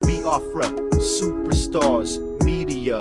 Biafra, superstars, media.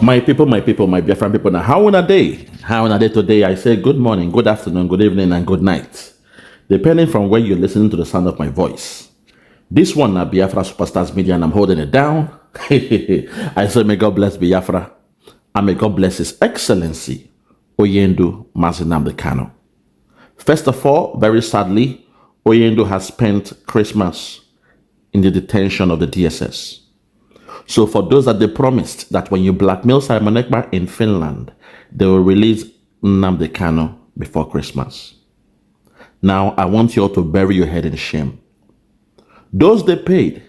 My people, my Biafran people. Now, how on a day? How on a day today? I say good morning, good afternoon, good evening, and good night, depending from where you're listening to the sound of my voice. This one, now Biafra Superstars Media, and I'm holding it down. I say, may God bless Biafra, and may God bless His Excellency Oyendu Mazinamdi Kano. First of all, very sadly, Oyendu has spent Christmas in the detention of the DSS. So for those that they promised that when you blackmail Simon Ekpa in Finland, they will release Nnamdi Kano before Christmas. Now, I want you all to bury your head in shame. Those they paid,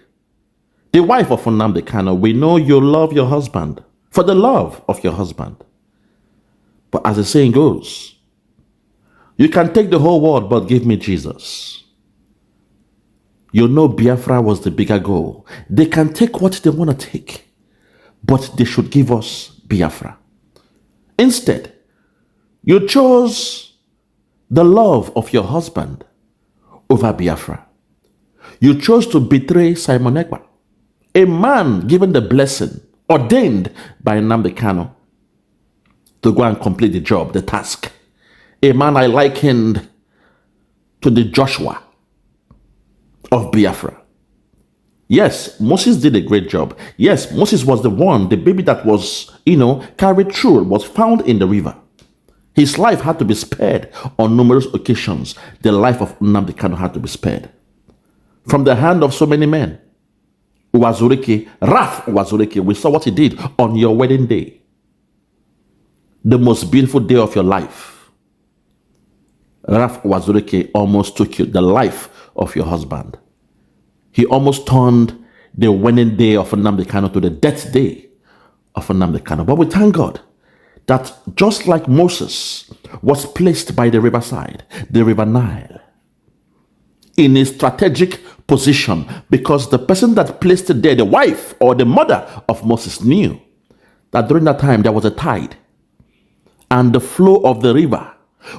the wife of Nnamdi Kano, we know you love your husband for the love of your husband. But as the saying goes, you can take the whole world, but give me Jesus. You know Biafra was the bigger goal. They can take what they want to take, but they should give us Biafra. Instead, you chose the love of your husband over Biafra. You chose to betray Simon Ekpa, a man given the blessing, ordained by Nnamdi Kano to go and complete the job, the task. A man I likened to the Joshua of Biafra. Yes, Moses did a great job. Yes, Moses was the one, the baby that was, carried through, was found in the river. His life had to be spared on numerous occasions. The life of Nnamdi Kano had to be spared from the hand of so many men. Raf Uwazurike, we saw what he did on your wedding day. The most beautiful day of your life. Raf Uwazurike almost took the life of your husband. He almost turned the wedding day of Nnamdi Kano to the death day of Nnamdi Kano. But we thank God that just like Moses was placed by the riverside, the river Nile, in a strategic position, because the person that placed it there, the wife or the mother of Moses, knew that during that time there was a tide and the flow of the river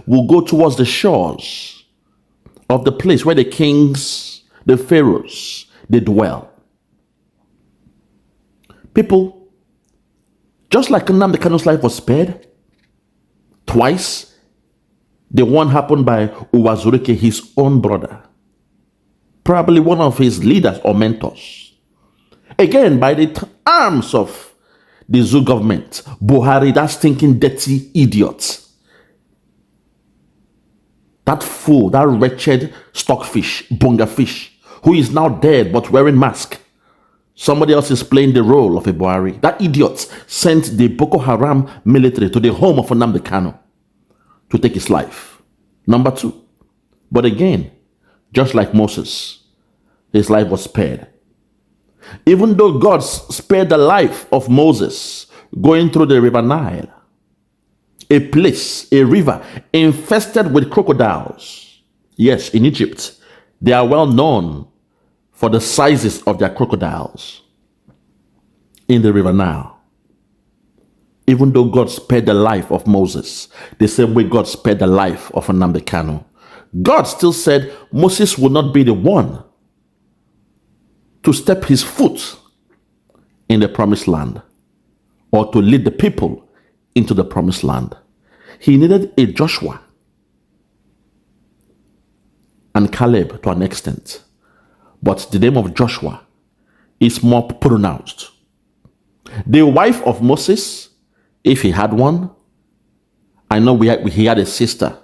will go towards the shores of the place where the kings, the pharaohs, they dwell. People, just like Nnamdi Kano's life was spared twice, the one happened by Uwazurike, his own brother, probably one of his leaders or mentors. Again, by the arms of the zoo government, Buhari, that stinking dirty idiot, that fool, that wretched stockfish, bunga fish, who is now dead but wearing mask. Somebody else is playing the role of a Buhari. That idiot sent the Boko Haram military to the home of Nnamdi Kano to take his life. Number two. But again, just like Moses, his life was spared. Even though God spared the life of Moses going through the river Nile, a place, a river infested with crocodiles. Yes, in Egypt, they are well known for the sizes of their crocodiles in the river Nile. Even though God spared the life of Moses, the same way God spared the life of Nnamdi Kano, God still said Moses would not be the one to step his foot in the promised land or to lead the people into the promised land. He needed a Joshua and Caleb to an extent, but the name of Joshua is more pronounced. The wife of Moses, if he had one, I know he had a sister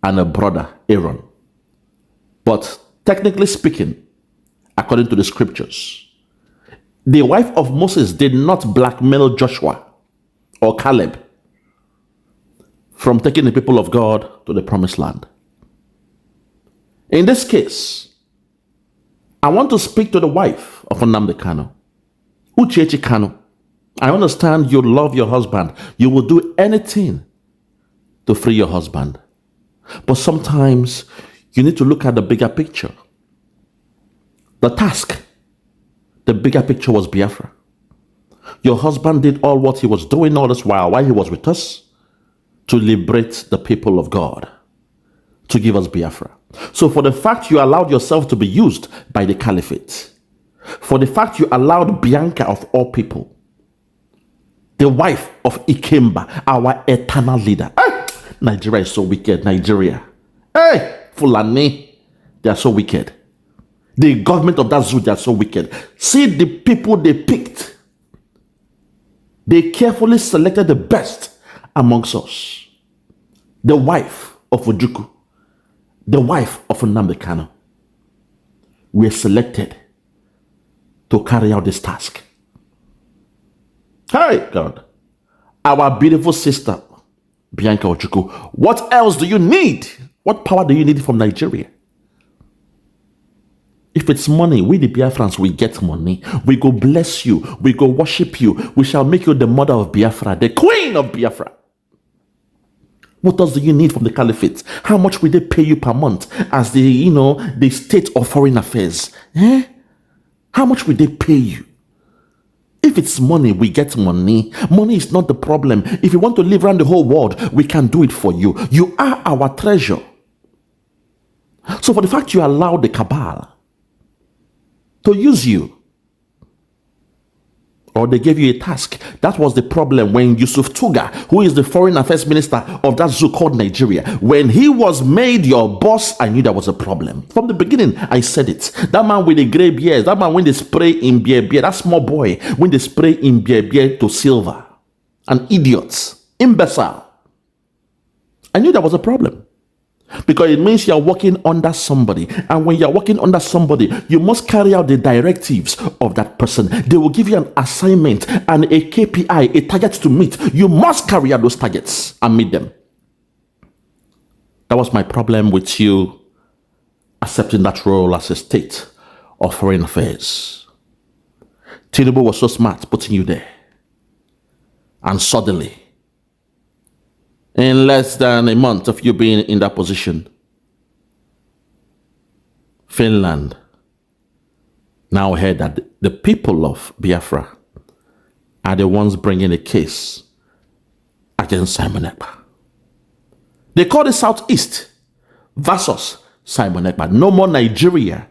and a brother, Aaron. But technically speaking, according to the scriptures. The wife of Moses did not blackmail Joshua or Caleb from taking the people of God to the promised land. In this case, I want to speak to the wife of Nnamdi Kanu, Uchechi Kanu. I understand you love your husband. You will do anything to free your husband. But sometimes you need to look at the bigger picture. The task, the bigger picture was Biafra. Your husband did all what he was doing all this while he was with us to liberate the people of God, to give us Biafra. So for the fact you allowed yourself to be used by the caliphate, for the fact you allowed Bianca of all people, the wife of Ikemba, our eternal leader. Hey, Nigeria is so wicked. Nigeria. Hey, Fulani, they are so wicked. The government of that zoo, they are so wicked. See the people they picked. They carefully selected the best amongst us. The wife of Ojukwu, the wife of Nnamdi Kanu, were selected to carry out this task. Hey, God. Our beautiful sister, Bianca Ojukwu, what else do you need? What power do you need from Nigeria? If it's money, we the Biafrans, we get money. We go bless you. We go worship you. We shall make you the mother of Biafra, the queen of Biafra. What else do you need from the caliphate? How much will they pay you per month as the state of foreign affairs? How much will they pay you? If it's money, we get money. Money is not the problem. If you want to live around the whole world, we can do it for you. You are our treasure. So for the fact you allowed the cabal to use you, or they gave you a task, that was the problem when Yusuf Tuga, who is the foreign affairs minister of that zoo called Nigeria, when he was made your boss, I knew there was a problem. From the beginning, I said it. That man with the gray beard, that man when they spray in beer, that small boy, when they spray in beer to silver, an idiot, imbecile. I knew there was a problem. Because it means you're working under somebody. And when you're working under somebody, you must carry out the directives of that person. They will give you an assignment and a KPI, a target to meet. You must carry out those targets and meet them. That was my problem with you accepting that role as a state of foreign affairs. Tinubu was so smart putting you there. And suddenly, in less than a month of you being in that position, Finland now heard that the people of Biafra are the ones bringing a case against Simon Ekpa. They call it Southeast versus Simon Ekpa. No more Nigeria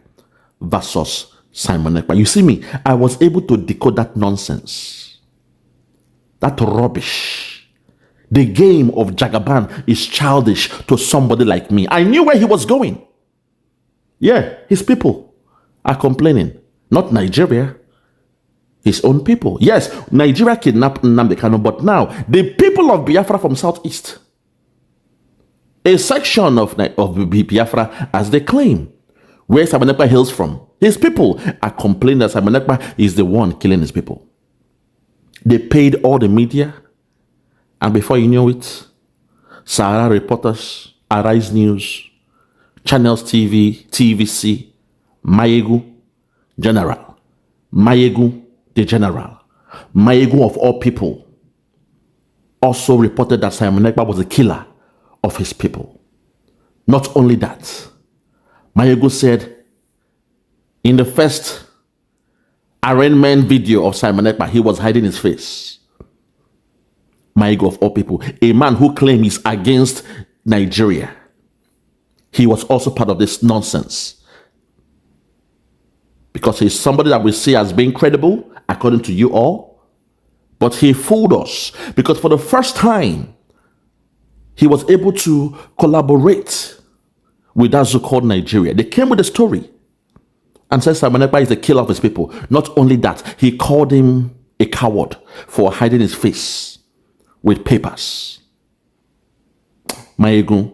versus Simon Ekpa. You see me, I was able to decode that nonsense, that rubbish. The game of Jagaban is childish to somebody like me. I knew where he was going. Yeah, his people are complaining. Not Nigeria. His own people. Yes, Nigeria kidnapped Nnamdi Kanu, but now the people of Biafra from Southeast, a section of Biafra, as they claim, where Simon Ekpa hails from, his people are complaining that Simon Ekpa is the one killing his people. They paid all the media. And before you knew it, Sahara Reporters, Arise News, Channels TV, TVC, Mayegu, General, Mayegu, the General, Mayegu of all people, also reported that Simon Ekpa was the killer of his people. Not only that, Mayegu said in the first arraignment video of Simon Ekpa, he was hiding his face. Mayego of all people, a man who claims he's against Nigeria. He was also part of this nonsense. Because he's somebody that we see as being credible, according to you all. But he fooled us. Because for the first time, he was able to collaborate with that so-called Nigeria. They came with a story and said Simon Ekpa is the killer of his people. Not only that, he called him a coward for hiding his face with papers. Mayegu,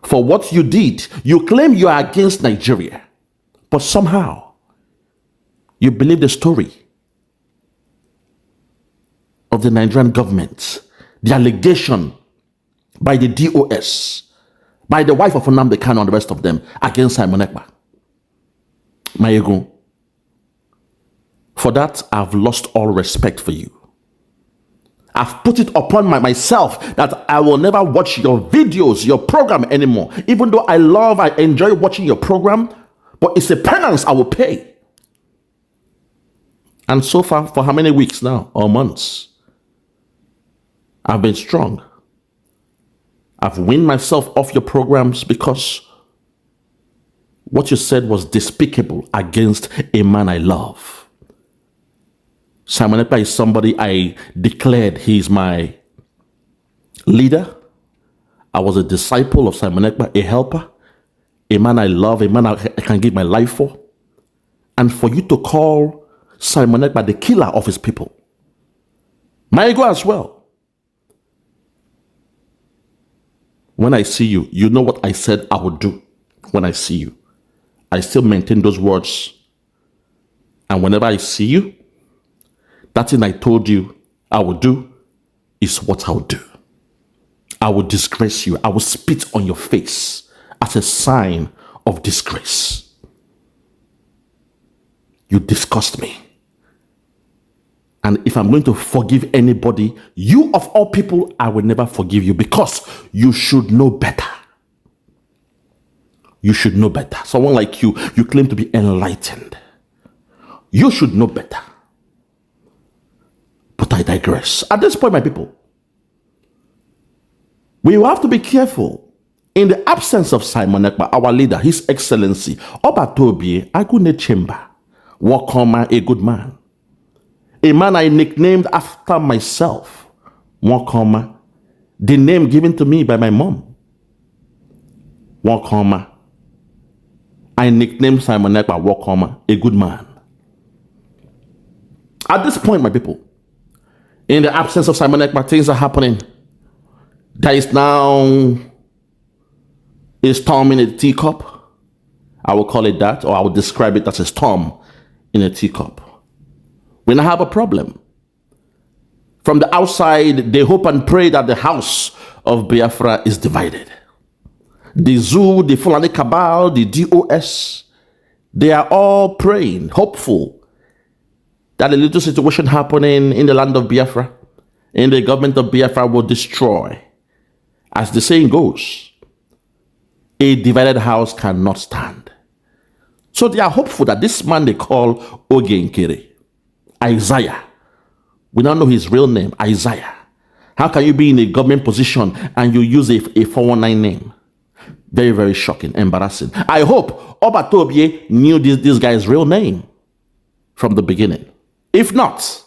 for what you did, you claim you are against Nigeria, But somehow, you believe the story of the Nigerian government, the allegation by the DOS, by the wife of Nnamdi Kanu and the rest of them against Simon Ekpa. Mayegun, for that, I've lost all respect for you. I've put it upon myself that I will never watch your videos, your program anymore. Even though I enjoy watching your program, but it's a penance I will pay. And so far, for how many weeks now, or months, I've been strong. I've weaned myself off your programs because what you said was despicable against a man I love. Simon Ekpa is somebody I declared he's my leader. I was a disciple of Simon Ekpa, a helper, a man I love, a man I can give my life for. And for you to call Simon Ekpa the killer of his people, my ego as well. When I see you, you know what I said I would do when I see you. I still maintain those words. And whenever I see you, that thing I told you I would do is what I would do. I will disgrace you. I will spit on your face as a sign of disgrace. You disgust me. And if I'm going to forgive anybody, you of all people, I will never forgive you because you should know better. You should know better. Someone like you claim to be enlightened. You should know better. But I digress. At this point, my people, we will have to be careful. In the absence of Simon Ekpa, our leader, His Excellency, Obatobie Agune Chemba, Wakoma, a good man. A man I nicknamed after myself, Wakoma, the name given to me by my mom. Wakoma. I nicknamed Simon Ekpa Wakoma, a good man. At this point, my people, in the absence of Simon Ekpa, things are happening. There is now a storm in a teacup. I will call it that, or I will describe it as a storm in a teacup. We now have a problem. From the outside, they hope and pray that the house of Biafra is divided. The zoo, the Fulani cabal, the DOS, they are all praying, hopeful that a little situation happening in the land of Biafra, in the government of Biafra, will destroy. As the saying goes, a divided house cannot stand. So they are hopeful that this man they call Nkere, Isaiah, we don't know his real name, Isaiah. How can you be in a government position and you use a 419 name? Very, very shocking, embarrassing. I hope Obatobie knew this guy's real name from the beginning. If not,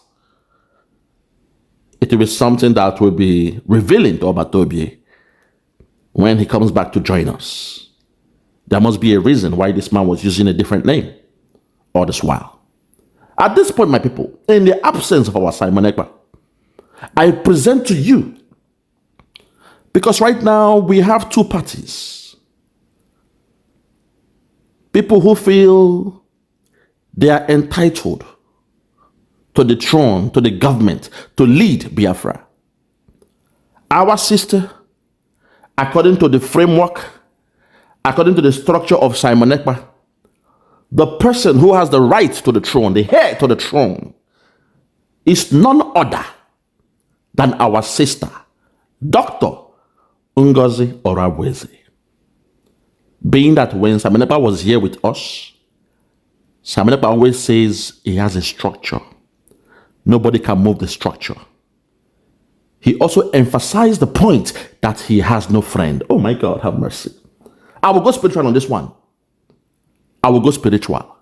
it will be something that will be revealing to Obatobie when he comes back to join us. There must be a reason why this man was using a different name all this while. At this point, my people, in the absence of our Simon Ekpa, I present to you, because right now we have two parties. People who feel they are entitled to the throne, to the government, to lead Biafra. Our sister, according to the framework, according to the structure of Simon Ekpa, the person who has the right to the throne, the heir to the throne, is none other than our sister, Dr. Ngozi Orabueze. Being that when Simon Ekpa was here with us, Simon Ekpa always says he has a structure. Nobody can move the structure. He also emphasized the point that he has no friend. Oh my God, have mercy. I will go spiritual on this one. I will go spiritual.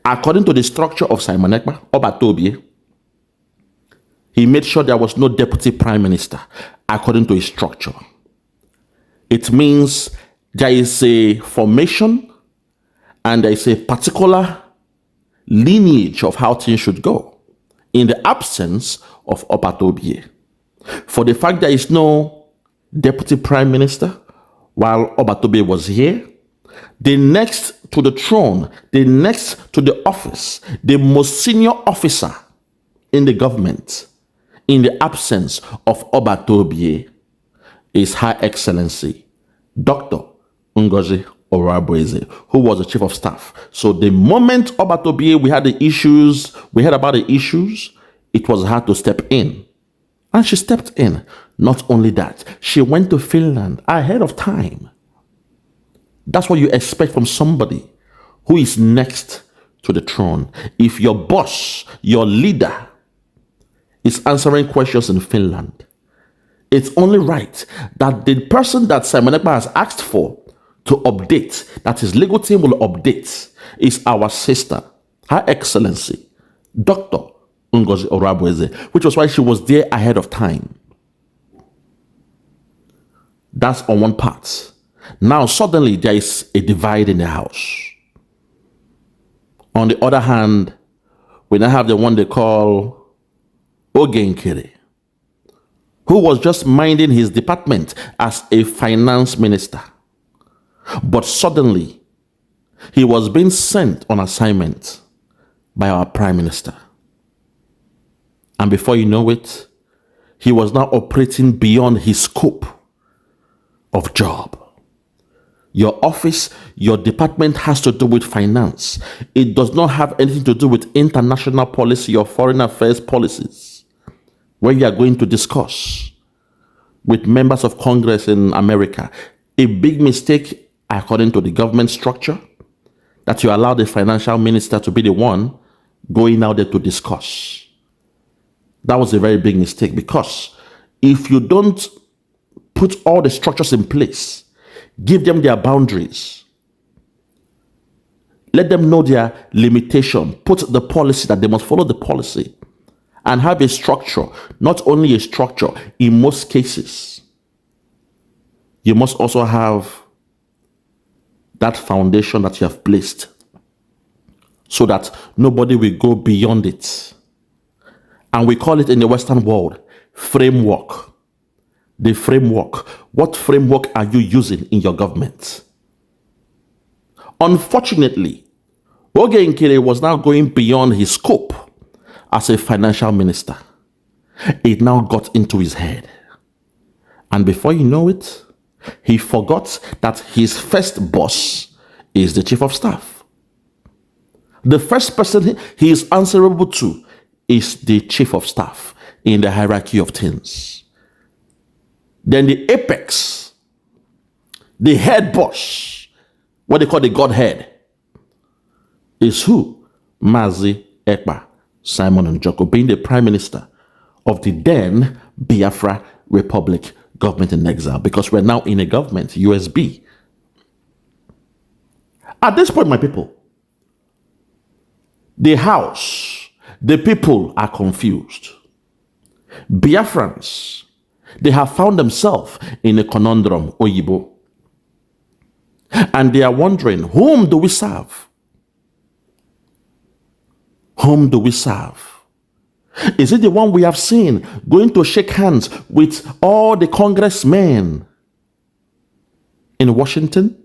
According to the structure of Simon Ekpa, Obatobie, he made sure there was no deputy prime minister according to his structure. It means there is a formation and there is a particular lineage of how things should go in the absence of Obatobie. For the fact there is no deputy prime minister while Obatobie was here, the next to the throne, the next to the office, the most senior officer in the government, in the absence of Obatobie, is Her Excellency Dr. Ngozi Orabueze, who was the chief of staff. So the moment Obatobie, we heard about the issues, it was her to step in. And she stepped in. Not only that, she went to Finland ahead of time. That's what you expect from somebody who is next to the throne. If your boss, your leader, is answering questions in Finland, it's only right that the person that Simon Ekpa has asked for to update, that his legal team will update, is our sister, Her Excellency, Dr. Ngozi Orabueze, which was why she was there ahead of time. That's on one part. Now, suddenly, there is a divide in the house. On the other hand, we now have the one they call Nkere, who was just minding his department as a finance minister. But suddenly, he was being sent on assignment by our prime minister. And before you know it, he was now operating beyond his scope of job. Your office, your department has to do with finance. It does not have anything to do with international policy or foreign affairs policies, where you are going to discuss with members of Congress in America. A big mistake, according to the government structure, that you allow the financial minister to be the one going out there to discuss. That was a very big mistake, because if you don't put all the structures in place, give them their boundaries, let them know their limitation, put the policy that they must follow the policy, and have a structure, not only a structure, in most cases, you must also have that foundation that you have placed so that nobody will go beyond it. And we call it in the Western world framework. The framework. What framework are you using in your government? Unfortunately, Nkere was now going beyond his scope as a financial minister. It now got into his head. And before you know it, he forgot that his first boss is the chief of staff. The first person he is answerable to is the chief of staff in the hierarchy of things. Then the apex, the head boss, what they call the godhead, is who? Mazi Ekpa, Simon Njoko, being the prime minister of the then Biafra Republic government in exile, because we're now in a government, USB. At this point, my people, the house, the people are confused. Biafrans, they have found themselves in a conundrum, Oyibo. And they are wondering, whom do we serve? Whom do we serve? Is it the one we have seen going to shake hands with all the congressmen in Washington?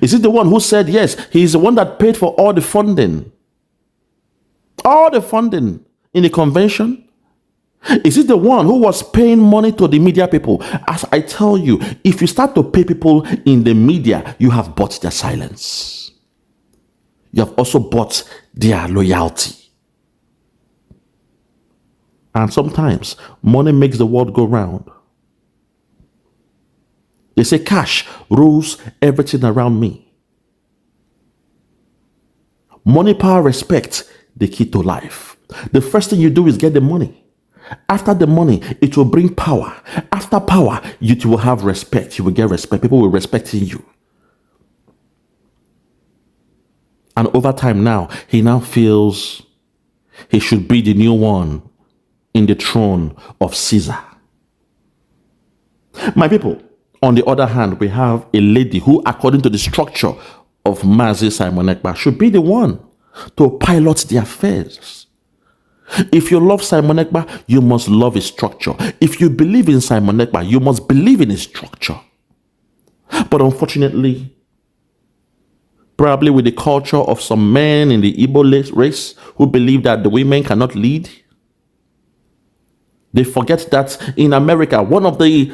Is it the one who said, yes, he's the one that paid for all the funding? All the funding in the convention? Is it the one who was paying money to the media people? As I tell you, if you start to pay people in the media, you have bought their silence. You have also bought their loyalty. And sometimes money makes the world go round. They say cash rules everything around me. Money, power, respect, the key to life. The first thing you do is get the money. After the money, it will bring power. After power, you will have respect. You will get respect. People will respect you. And over time now, he now feels he should be the new one in the throne of Caesar. My people, on the other hand, we have a lady who, according to the structure of Mazi Simon Ekpa, should be the one to pilot the affairs. If you love Simon Ekpa, you must love his structure. If you believe in Simon Ekpa, you must believe in his structure. But unfortunately, probably with the culture of some men in the Igbo race who believe that the women cannot lead. They forget that in America, one of the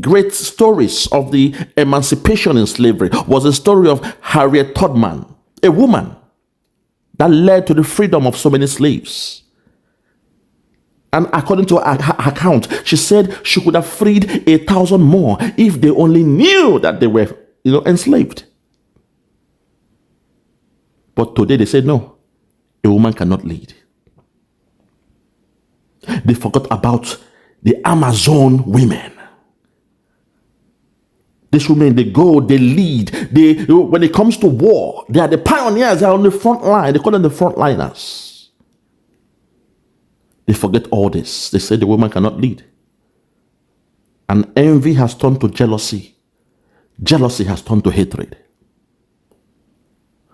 great stories of the emancipation in slavery was the story of Harriet Tubman, a woman that led to the freedom of so many slaves. And according to her account, she said she could have freed 1,000 more if they only knew that they were, enslaved. But today they say, no, a woman cannot lead. They forgot about the Amazon women. These women, they go, they lead. When it comes to war, they are the pioneers. They are on the front line. They call them the frontliners. They forget all this. They say the woman cannot lead. And envy has turned to jealousy. Jealousy has turned to hatred.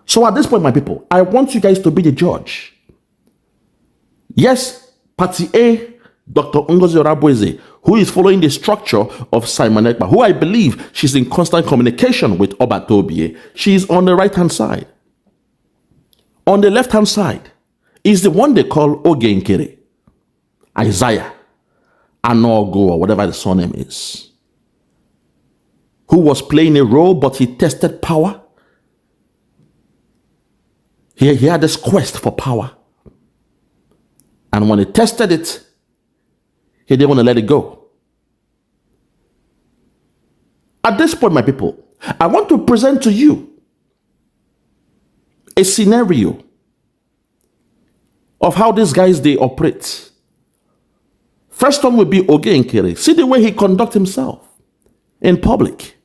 So at this point, my people, I want you guys to be the judge. Yes, Party A, Dr. Ngozi Orabueze, who is following the structure of Simon Ekpa, who I believe she's in constant communication with Obatobie. She is on the right-hand side. On the left-hand side is the one they call Nkere, Isaiah, Anogo, or whatever the surname is, who was playing a role, but he tested power. He had this quest for power. And when he tested it, he didn't want to let it go. At this point, my people, I want to present to you a scenario of how these guys, they operate. First one will be Nkere. See the way he conducts himself in public.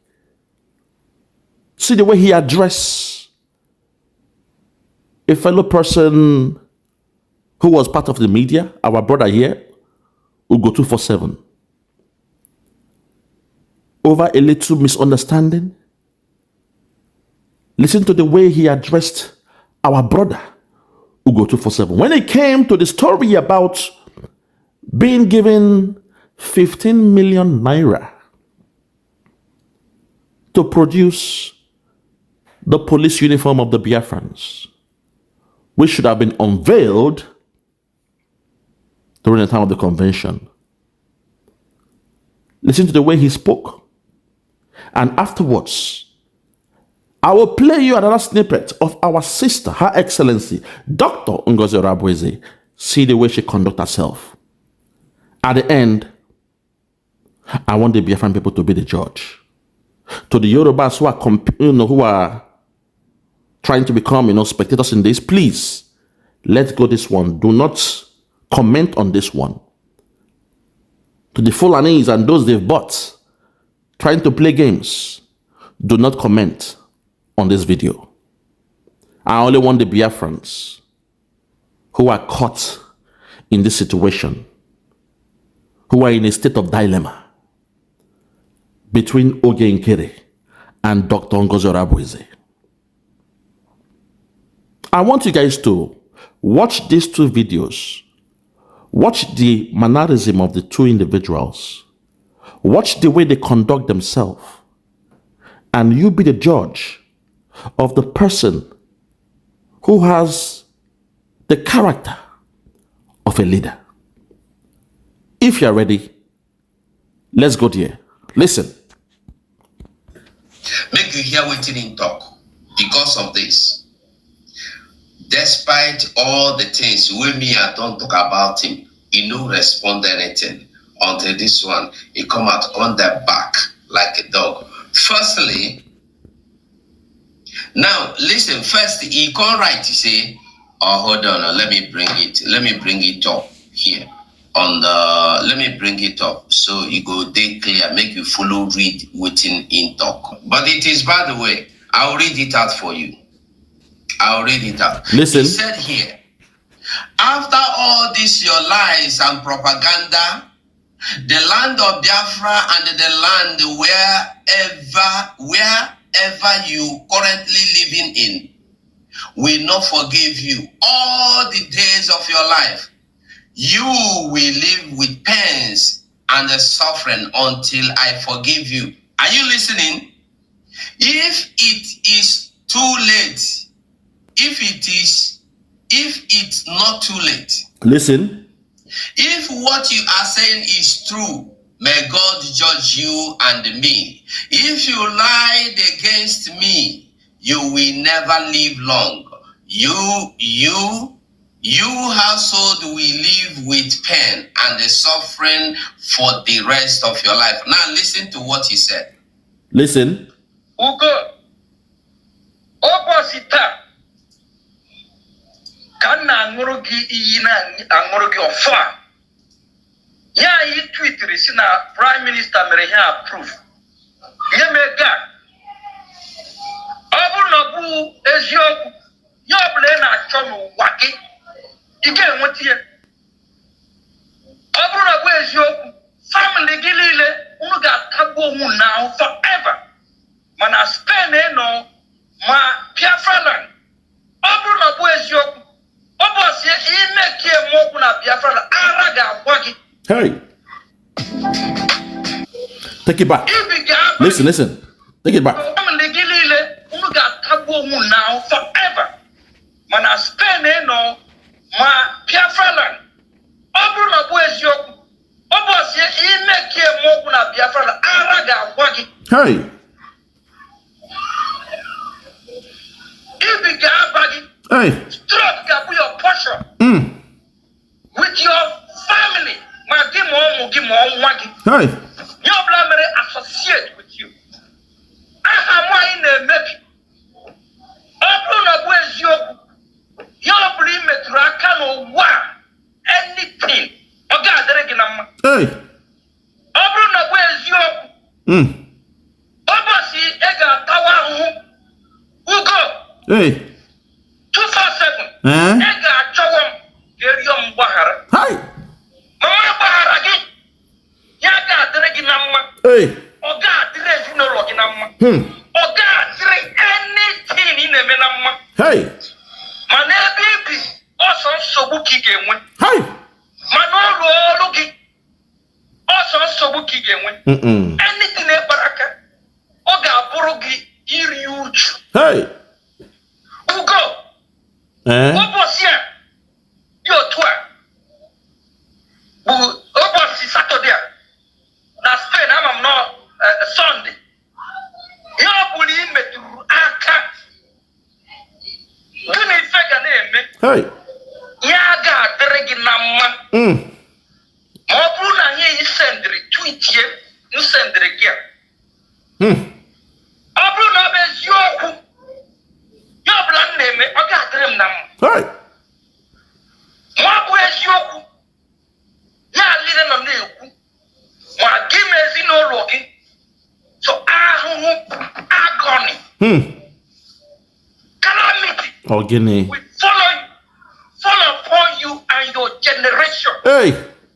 See the way he addresses a fellow person who was part of the media, our brother here, Ugo 247. Over a little misunderstanding. Listen to the way he addressed our brother, Ugo 247. When it came to the story about being given 15 million naira to produce the police uniform of the Biafrans, which should have been unveiled during the time of the convention. Listen to the way he spoke. And afterwards, I will play you another snippet of our sister, Her Excellency, Dr. Ngozi Orabueze. See the way she conducts herself. At the end, I want the Biafran people to be the judge. To the Yorubas who are trying to become, spectators in this, please, let's go this one. Do not comment on this one. To the Fulanis and those they've bought, trying to play games, do not comment on this video. I only want the Biafrans who are caught in this situation, who are in a state of dilemma between Nkere and Dr. Ngozi Orabueze. I want you guys to watch these two videos. Watch the mannerism of the two individuals. Watch the way they conduct themselves. And you be the judge of the person who has the character of a leader. If you're ready, let's go there. Listen. Make you hear what in talk because of this. Despite all the things we me I don't talk about him, he no respond anything until this one he come out on their back like a dog. Firstly, now listen. First, he come right to say, "Oh, hold on, let me bring it up here on the. Let me bring it up so you go day clear. Make you follow read within in talk. But it is, by the way, I'll read it out for you. I'll read it out. Listen. He said here, after all this your lies and propaganda, the land of Biafra and the land wherever you currently living in will not forgive you all the days of your life. You will live with pains and the suffering until I forgive you. Are you listening? If it is too late. If it's not too late. Listen. If what you are saying is true, may God judge you and me. If you lied against me, you will never live long. You household will live with pain and the suffering for the rest of your life. Now listen to what he said. Listen. Ugo, opposita, kana angorogi iyina angorogi ofa. Ya yi tweet risina Prime Minister mere ya approve. Ye mega. Obu no bu ezioku. Yo ble na chomu waki. Ike enwetie. Obu no bu ezioku. Family gilile unu ga tagbo mu now forever. Mana Spain no ma Biafra land. Obu no bu ezioku. Obu sie imekie moku na Biafra land araga waki. Hey. Take it back. Listen. Take it back. Now forever. Mana Spain no ma Biafra land. Obu no bu ezioku. Obu sie imekie moku na Biafra land araga waki. Hey. Hey. Stroke can be your portion. With your family. Hey. Your blood associate with you. I in a maybe. Open up where's your believe me to anything. Oh God, hey. Open up where's your Obasi Ega Tawa who go. Hey. 247. Ega Chawam Gerium Bahara. Hi. Mama Baharagi. Yaga Dreginama. Hey. Oh God, there is no Loginama. Oh God, there is anything in the Menama. Hey. Mane baby. Also Sobuki game. Hi. Manolo Logi. Also Sobuki game. Anything in Baraka. Oga Borogi Iriuch. Hey. Ugo. What was here? Your tour. Obosi Saturday. Na Spain, I'm not Sunday. You believe me to Aka. You need figure name. Hey. Yaga Dreginama. Mobuna ye sendri tweet ye. You sendri here. Obruna bez yoku. Your blood name. Oga Dream Nam. Hey. Mobu es yoku. Ya leader on the give me no looking. So agony. Calamity. Guinea. We fall upon you and your generation. Hey.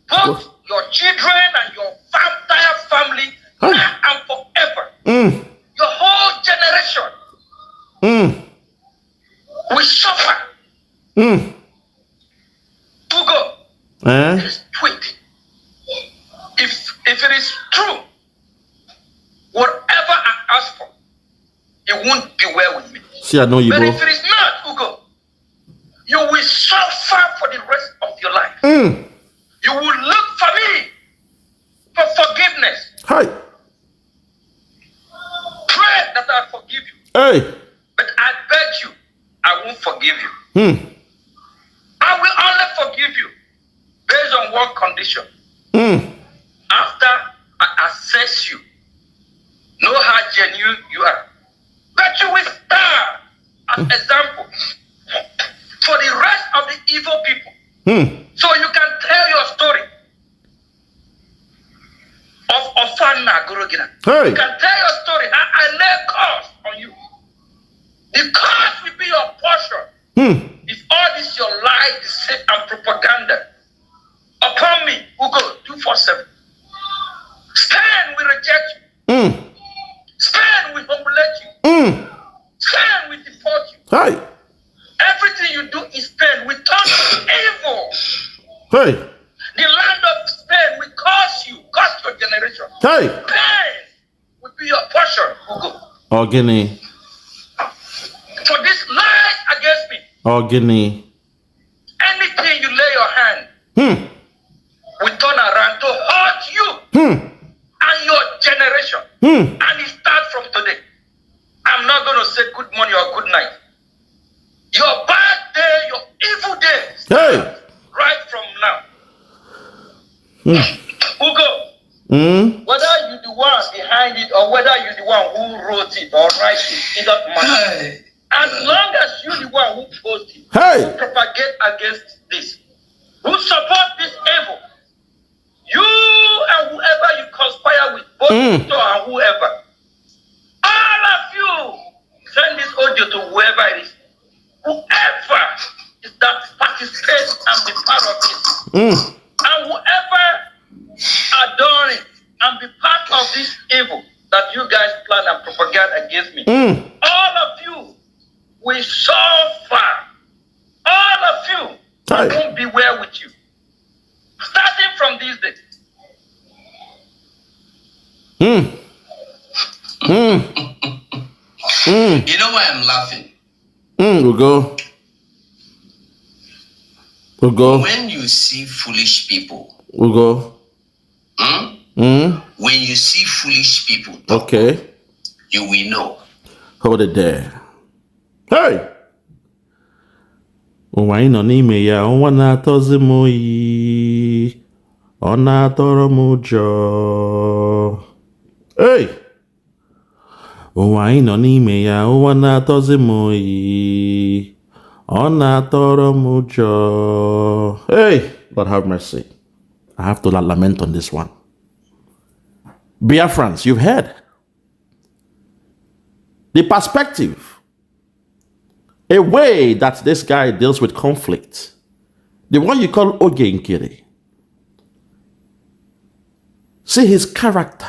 Both your children and your entire family now and forever. Your whole generation. We suffer. To go. This tweet. If it is true, whatever I ask for, it won't be well with me. See, I know you, but bro. if it is not, Ugo, you will suffer for the rest of your life. You will look for me for forgiveness. Hi. Pray that I forgive you. Hey. But I beg you, I won't forgive you. I will only forgive you based on one condition. After I assess you, know how genuine you are. But you will stand as example for the rest of the evil people. So you can tell your story of Ofana Gorogina. Hey. You can tell your story. I lay curse on you. The curse will be your portion. If all this your lie, deceit, and propaganda upon me, Ugo 247. Spain will reject you. Spain will humiliate you. Spain will deport you. Hi. Everything you do in Spain will turn to evil. Hey. The land of Spain will curse you, curse your generation. Hey. Pain will be your portion, Ugo. Guinea. Guinea. Anything you lay your hand will turn around to hurt you and your generation. And it starts from today. I'm not going to say good morning or good night. Your bad day, your evil day, starts right from now. Ugo, whether you're the one behind it or whether you're the one who wrote it or write it doesn't matter. As long as you're the one who post it, who propagate against this, who support this evil, you and whoever you conspire with, both Victor and whoever, all of you, send this audio to whoever it is. Whoever is that participates and be part of it, and whoever adore it and be part of this evil that you guys plan and propagate against me, all of you will suffer. All of you won't be well with you. Starting from this day. You know why I'm laughing? We'll go. When you see foolish people, We'll go. when you see foolish people talk, Okay. you will know. Hold it there. Hey! Ụwa anyị nọ n'ime ya, ọnwa na-atọzi m oyi, ọ na-atọrọ m ụjọ. Hey! Ụwa anyị nọ n'ime ya, ọnwa na-atọzi m oyi, ọ na-atọrọ m ụjọ. Hey! Lord have mercy. I have to lament on this one. Biafrans, you've heard the perspective, a way that this guy deals with conflict, the one you call Nkere. See his character.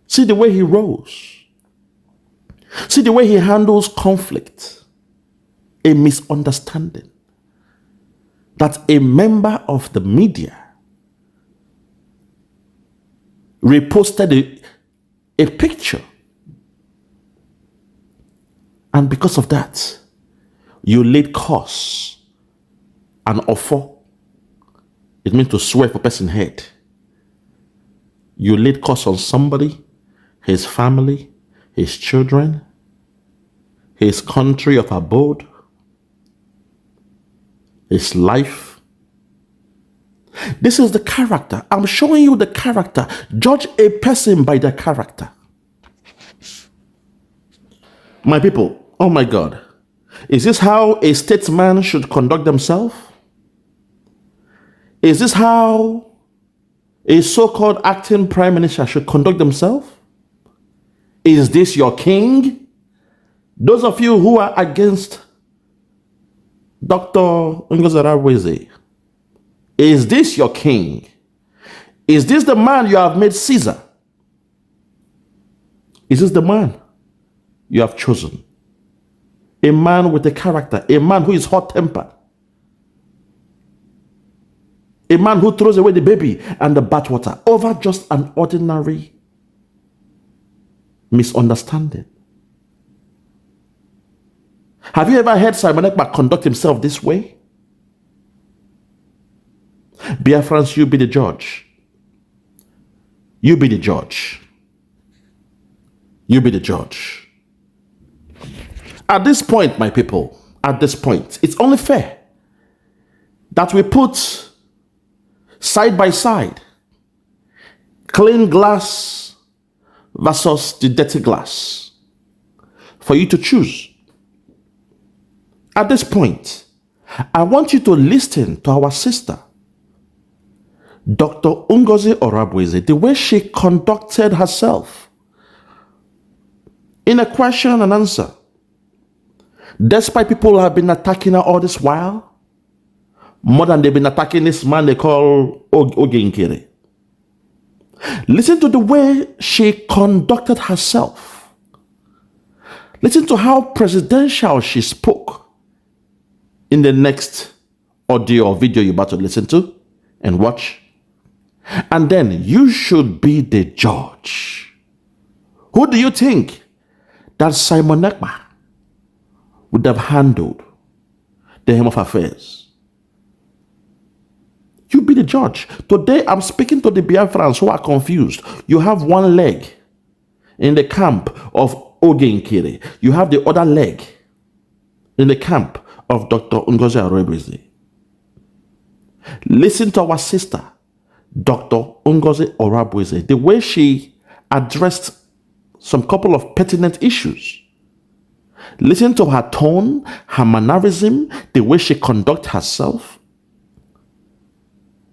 See the way he rose. See the way he handles conflict, a misunderstanding that a member of the media reposted a picture. And because of that, you laid curse and offer. It means to swear for person's head. You laid curse on somebody, his family, his children, his country of abode, his life. This is the character. I'm showing you the character. Judge a person by their character. My people, oh my God, is this how a statesman should conduct themselves? Is this how a so-called acting prime minister should conduct themselves? Is this your king? Those of you who are against Dr. Ngozi Orabueze, is this your king? Is this the man you have made Caesar? Is this the man you have chosen? A man with a character, a man who is hot-tempered, a man who throws away the baby and the bathwater over just an ordinary misunderstanding. Have you ever heard Simon Ekpa conduct himself this way? Biafrans, you be the judge. You be the judge. You be the judge. At this point, my people, at this point, it's only fair that we put side by side clean glass versus the dirty glass for you to choose. At this point, I want you to listen to our sister, Dr. Ngozi Orabueze, the way she conducted herself in a question and answer. Despite people have been attacking her all this while, more than they've been attacking this man they call Nkere. Listen to the way she conducted herself. Listen to how presidential she spoke in the next audio or video you're about to listen to and watch. And then you should be the judge. Who do you think that Simon Ekpa would have handled the Home of Affairs. You be the judge. Today, I'm speaking to the Biafrans who are confused. You have one leg in the camp of Nkere. You have the other leg in the camp of Dr. Ngozi Orabueze. Listen to our sister, Dr. Ngozi Orabueze, the way she addressed some couple of pertinent issues. Listen to her tone, her mannerism, the way she conducts herself.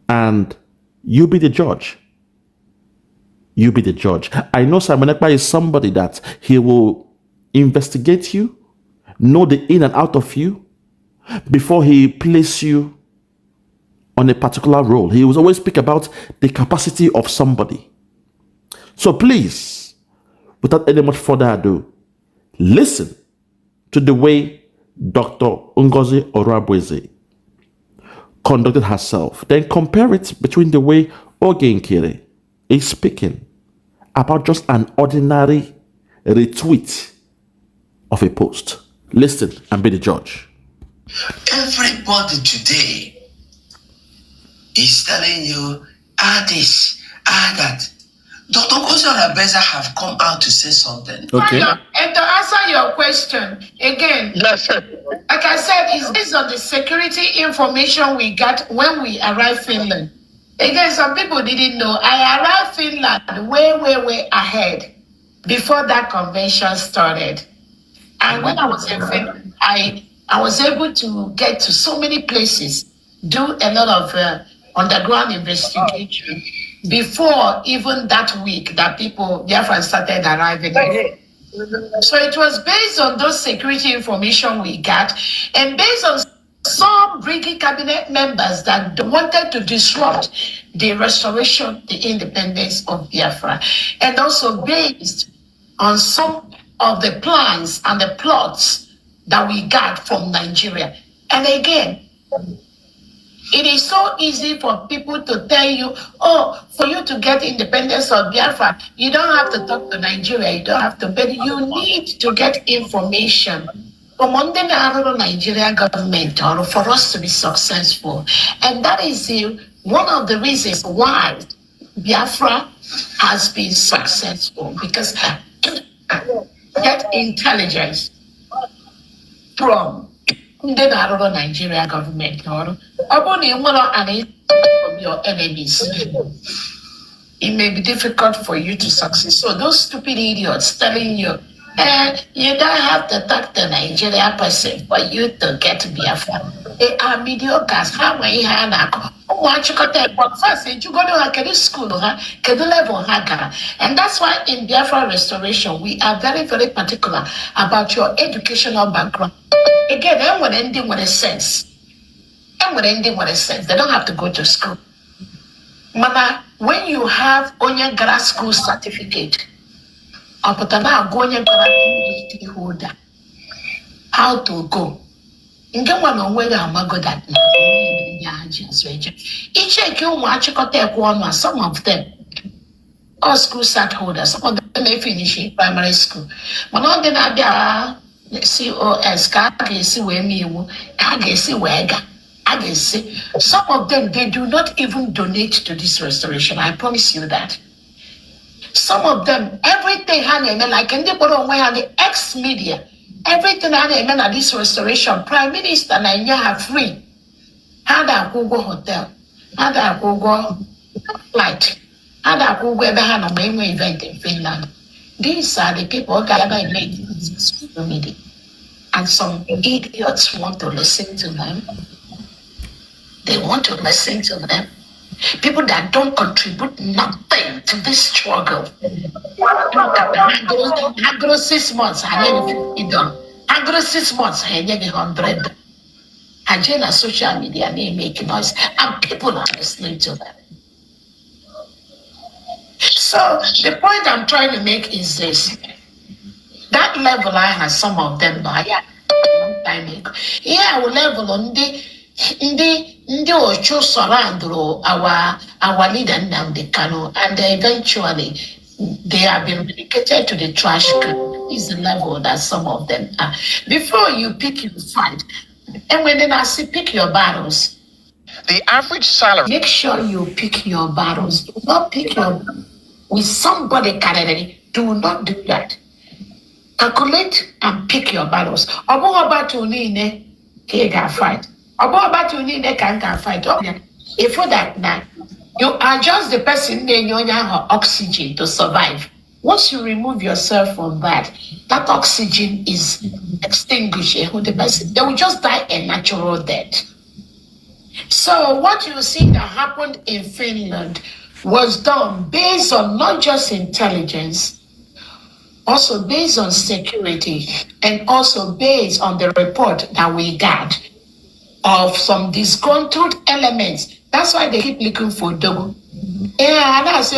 And you be the judge. You be the judge. I know Simon Ekpa is somebody that he will investigate you, know the in and out of you, before he places you on a particular role. He will always speak about the capacity of somebody. So please, without any much further ado, listen to the way Dr. Ngozi Orabueze conducted herself. Then compare it between the way Nkere is speaking about just an ordinary retweet of a post. Listen and be the judge. Everybody today is telling you, this, that. Dr. Ngozi Orabueze have come out to say something. Okay. And to answer your question, again, Yes, sir. like I said, it's based on the security information we got when we arrived Finland. Again, some people didn't know. I arrived Finland way ahead before that convention started. And when I was in Finland, I was able to get to so many places, do a lot of underground investigation before even that week that people, Biafra started arriving. So it was based on those security information we got, and based on some bringing cabinet members that wanted to disrupt the restoration, the independence of Biafra, and also based on some of the plans and the plots that we got from Nigeria. And again, it is so easy for people to tell you, for you to get independence of Biafra, you don't have to talk to Nigeria, you don't have to, but you need to get information from under the Nigerian government or for us to be successful. And that is one of the reasons why Biafra has been successful, because get intelligence from the Nigerian government from your enemies. It may be difficult for you to succeed. So those stupid idiots telling you, you don't have to talk to Nigerian person for you to get Biafra. They are mediocre. How many first you go to school, level, and that's why in Biafra restoration we are very, very particular about your educational background. Again, everyone ending with a sense. Everyone ending with a sense. They don't have to go to school. Mama, when you have onye grad school certificate, how to go? Each some of them all school cert holders, some of them may finish primary school. But not then are COS, some of them, they do not even donate to this restoration. I promise you that. Some of them, everything like in the ex-media, everything at this restoration, Prime Minister Nigeria have free. Had a Google hotel, had a Google flight, had a Google event in Finland. These are the people that I made social media. And some idiots want to listen to them. They want to listen to them. People that don't contribute nothing to this struggle. Agro 6 months, I never done. Agro 6 months, I never 100. I join a social media and they make noise, and people are listening to them. So the point I'm trying to make is this: that level I had some of them by long time ago. Yeah, our level on the Ocho surround our leader Nnamdi Kanu, and eventually they have been relegated to the trash can. is the level that some of them are. Before you pick your fight, and when then I say pick your battles, The average salary. make sure you pick your battles. Do not pick your with somebody currently. Do not do that. Calculate and pick your battles. Obo battle ni ne can fight. Obo battle ni ne can fight. Okay. If for that now, you are just the person in your oxygen to survive. Once you remove yourself from that, that oxygen is extinguished. The person they will just die a natural death. So what you see that happened in Finland was done based on not just intelligence, also based on security, and also based on the report that we got of some disgruntled elements. That's why they keep looking for Dogo. Yeah, and I say,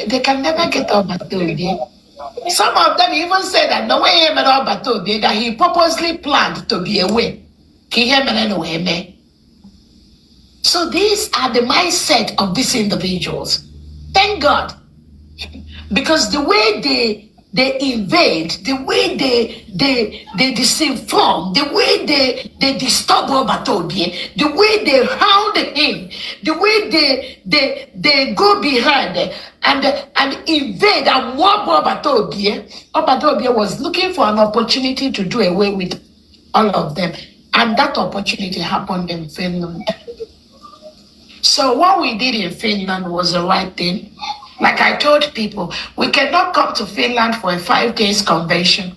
they can never get out Batobia. Some of them even say that no way him at Batobia, that he purposely planned to be away. So these are the mindset of these individuals. Thank God. Because the way they invade, the way they disinform, the way they disturb Obatobie, the way they hound him, the way they go behind and invade and mob Obatobie. Obatobie was looking for an opportunity to do away with all of them. And that opportunity happened in Finland. So what we did in Finland was the right thing. Like I told people, we cannot come to Finland for a 5 days convention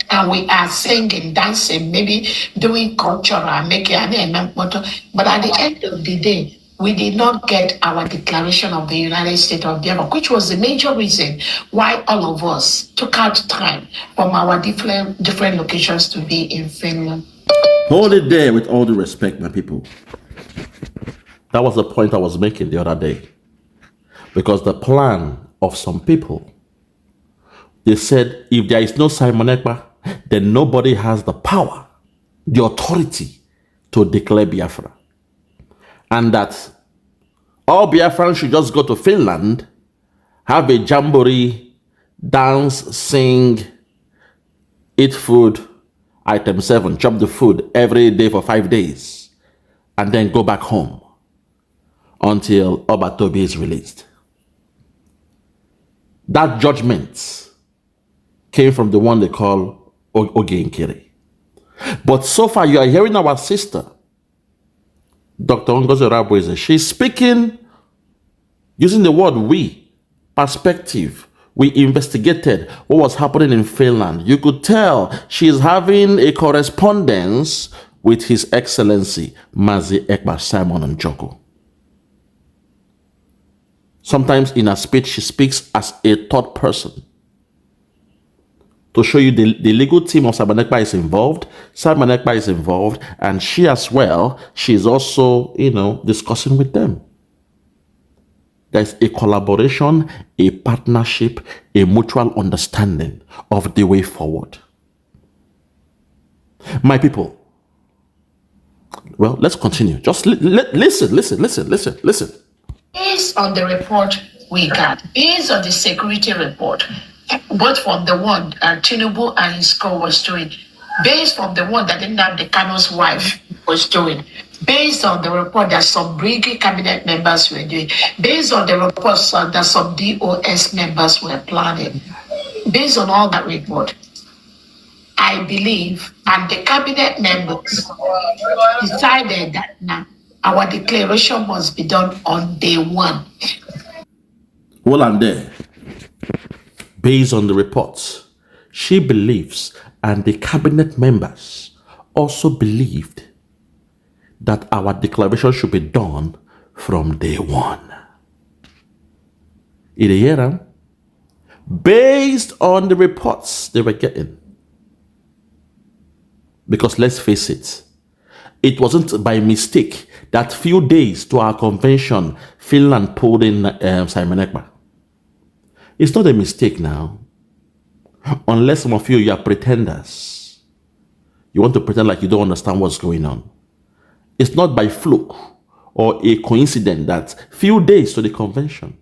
and we are singing, dancing, maybe doing cultural, making an motto. But at the end of the day, we did not get our declaration of the United States of Denmark, which was the major reason why all of us took out time from our different locations to be in Finland. Hold it there with all due respect, my people. That was the point I was making the other day. Because the plan of some people, they said if there is no Simon Ekpa, then nobody has the power, the authority to declare Biafra. And that all Biafrans should just go to Finland, have a jamboree, dance, sing, eat food, item 7, chop the food every day for 5 days, and then go back home until Obatobi is released. That judgment came from the one they call Nkere. But so far, you are hearing our sister, Dr. Ngozi Orabueze. She's speaking using the word we, perspective. We investigated what was happening in Finland. You could tell she's having a correspondence with His Excellency Mazi Ekpa Simon Njoko. Sometimes in her speech, she speaks as a third person to show you the legal team of Simon Ekpa is involved. Simon Ekpa is involved, and she as well, she's also, discussing with them. There's a collaboration, a partnership, a mutual understanding of the way forward. My people, well, let's continue. Just listen. Based on the report we got, based on the security report, both from the one Tinubu and his co was doing, based on the one that Nnamdi Kanu's wife was doing, based on the report that some Brigade cabinet members were doing, based on the reports that some DOS members were planning, based on all that report, I believe, and the cabinet members decided that now our declaration must be done on day 1. Well, and there, based on the reports, she believes, and the cabinet members also believed, that our declaration should be done from day 1. In a year, based on the reports they were getting. Because let's face it, it wasn't by mistake that few days to our convention, Finland pulled in Simon Ekpa. It's not a mistake now. Unless some of you are pretenders. You want to pretend like you don't understand what's going on. It's not by fluke or a coincidence that few days to the convention,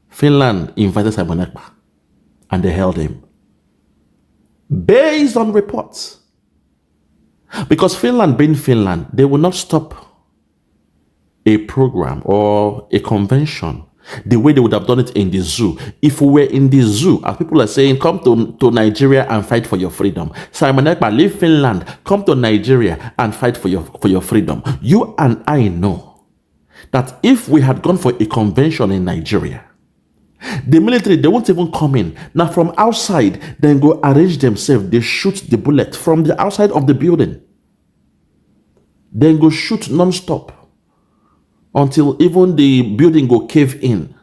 Finland invited Simon Ekpa. and they held him. Based on reports. Because Finland being Finland, they will not stop a program or a convention the way they would have done it in the zoo. If we were in the zoo, as people are saying, come to Nigeria and fight for your freedom. Simon Ekpa, leave Finland, come to Nigeria and fight for your freedom. You and I know that if we had gone for a convention in Nigeria, the military, they won't even come in. Now from outside, then go arrange themselves. They shoot the bullet from the outside of the building. Then go shoot non-stop until even the building go cave in.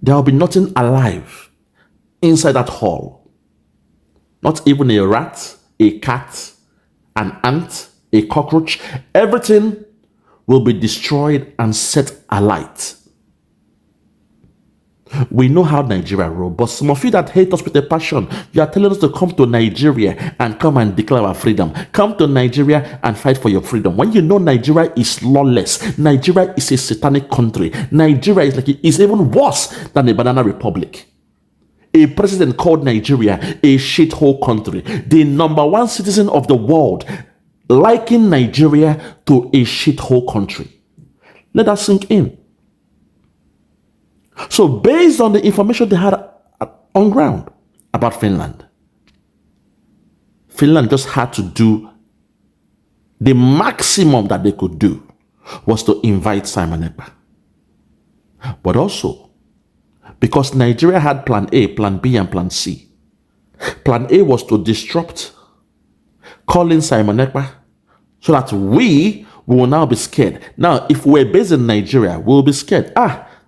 There will be nothing alive inside that hall. Not even a rat, a cat, an ant, a cockroach. Everything will be destroyed and set alight. We know how Nigeria rolls, but some of you that hate us with a passion, you are telling us to come to Nigeria and come and declare our freedom. Come to Nigeria and fight for your freedom. When you know Nigeria is lawless, Nigeria is a satanic country. Nigeria is even worse than a banana republic. A president called Nigeria a shithole country. The number one citizen of the world liking Nigeria to a shithole country. Let that sink in. So based on the information they had on ground about Finland, Finland just had to do the maximum that they could do was to invite Simon Ekpa. But also, because Nigeria had plan A, plan B, and plan C. Plan A was to disrupt, call in Simon Ekpa, so that we will now be scared. Now, if we're based in Nigeria, we'll be scared.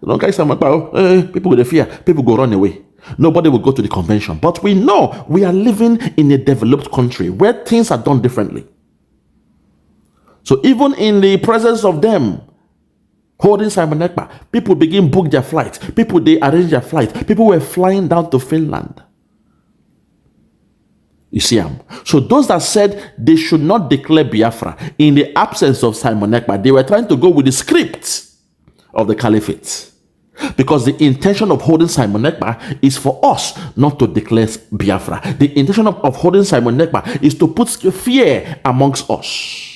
People will fear, people go run away. Nobody will go to the convention. But we know we are living in a developed country where things are done differently. So even in the presence of them holding Simon Ekpa, people begin book their flights. People, they arrange their flights. People were flying down to Finland. You see, so those that said they should not declare Biafra in the absence of Simon Ekpa, they were trying to go with the script of the caliphate. Because the intention of holding Simon Ekpa is for us not to declare Biafra. The intention of holding Simon Ekpa is to put fear amongst us.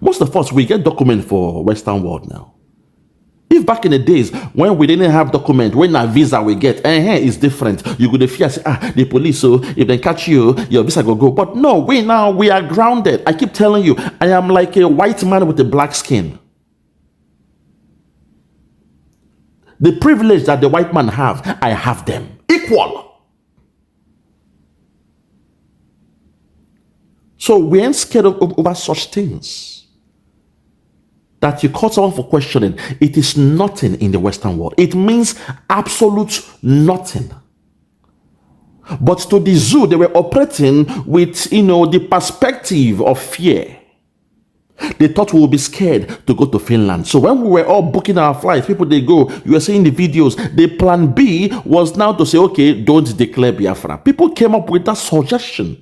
Most of us, we get document for Western world now. If back in the days when we didn't have document, when our visa we get, it's different. You go to fear, say, the police, so if they catch you, your visa go. But no, we are grounded. I keep telling you, I am like a white man with a black skin. The privilege that the white man have, I have them. Equal. So we ain't scared over such things. That you call someone for questioning, it is nothing in the Western world. It means absolute nothing. But to the zoo, they were operating with, the perspective of fear. They thought we would be scared to go to Finland. So when we were all booking our flights, people, they go, you were seeing the videos. The plan B was now to say, okay, don't declare Biafra. People came up with that suggestion.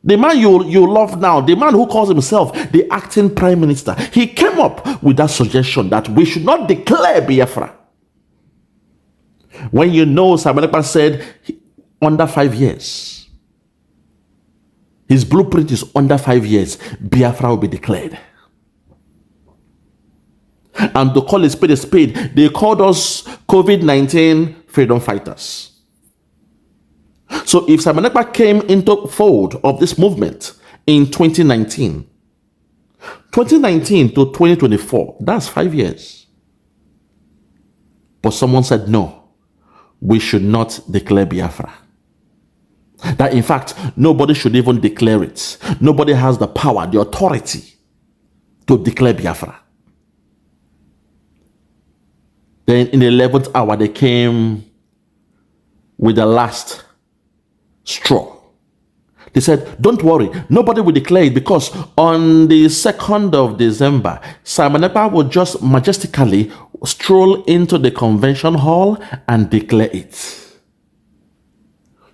The man you love now, the man who calls himself the acting prime minister, he came up with that suggestion that we should not declare Biafra. When Simon Ekpa said under 5 years, his blueprint is under 5 years, Biafra will be declared. And to call a spade, they called us COVID-19 freedom fighters. So if Simon Ekpa came into fold of this movement in 2019 to 2024, that's 5 years. But someone said, no, we should not declare Biafra. That in fact, nobody should even declare it. Nobody has the power, the authority to declare Biafra. Then in the 11th hour, they came with the last straw. They said, don't worry, nobody will declare it because on the 2nd of December, Simon Ekpa will just majestically stroll into the convention hall and declare it.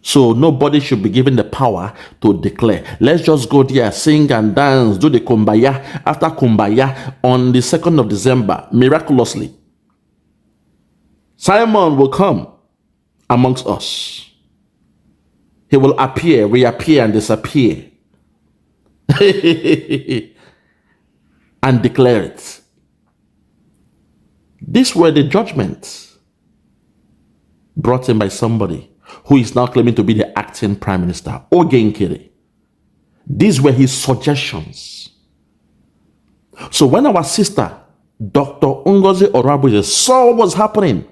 So nobody should be given the power to declare. Let's just go there, sing and dance, do the kumbaya. After kumbaya, on the 2nd of December, miraculously, Simon will come amongst us. He will appear, reappear, and disappear. And declare it. These were the judgments brought in by somebody who is now claiming to be the acting prime minister, Nkere. These were his suggestions. So when our sister, Dr. Ngozi Orabueze, saw what was happening,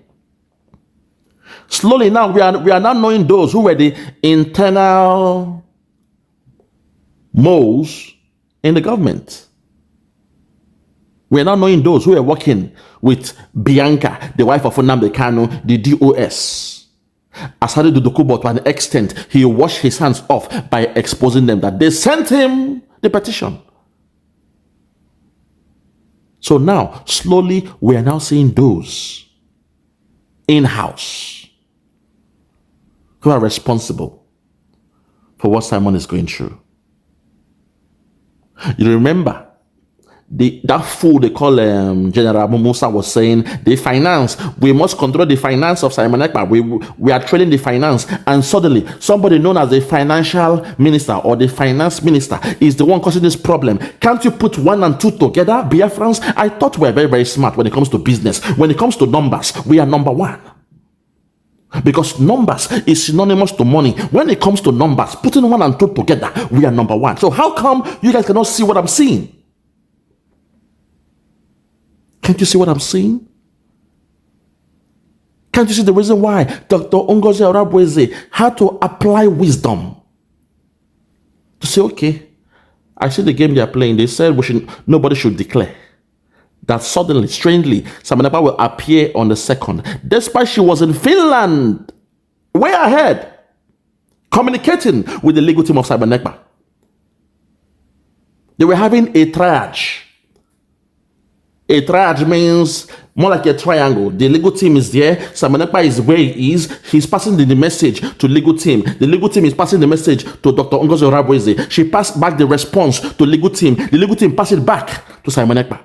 slowly now we are now knowing those who were the internal moles in the government. We are now knowing those who were working with Bianca, the wife of Nnamdi Kanu, the DOS. Asari Dokubo, to an extent, he washed his hands off by exposing them that they sent him the petition. So now, slowly, we are now seeing those in-house who are responsible for what Simon is going through. You remember, that fool they call General Musa was saying, the finance, we must control the finance of Simon Ekpa. We are trailing the finance. And suddenly, somebody known as the financial minister or the finance minister is the one causing this problem. Can't you put 1 and 2 together, Biafrans? I thought we were very, very smart when it comes to business. When it comes to numbers, we are number 1. Because numbers is synonymous to money. When it comes to numbers, putting 1 and 2 together, we are number 1. So how come you guys cannot see what I'm seeing? Can't you see what I'm seeing? Can't you see the reason why Dr. Ngozi Orabueze had to apply wisdom to say, okay, I see the game they are playing. They said nobody should declare. That suddenly, strangely, Simon Ekpa will appear on the 2nd, despite she was in Finland, way ahead, communicating with the legal team of Simon Ekpa. They were having a triage. A triage means more like a triangle. The legal team is there. Simon Ekpa is where he is. He's passing the message to legal team. The legal team is passing the message to Dr. Ngozi Orabueze. She passed back the response to legal team. The legal team passed it back to Simon Ekpa.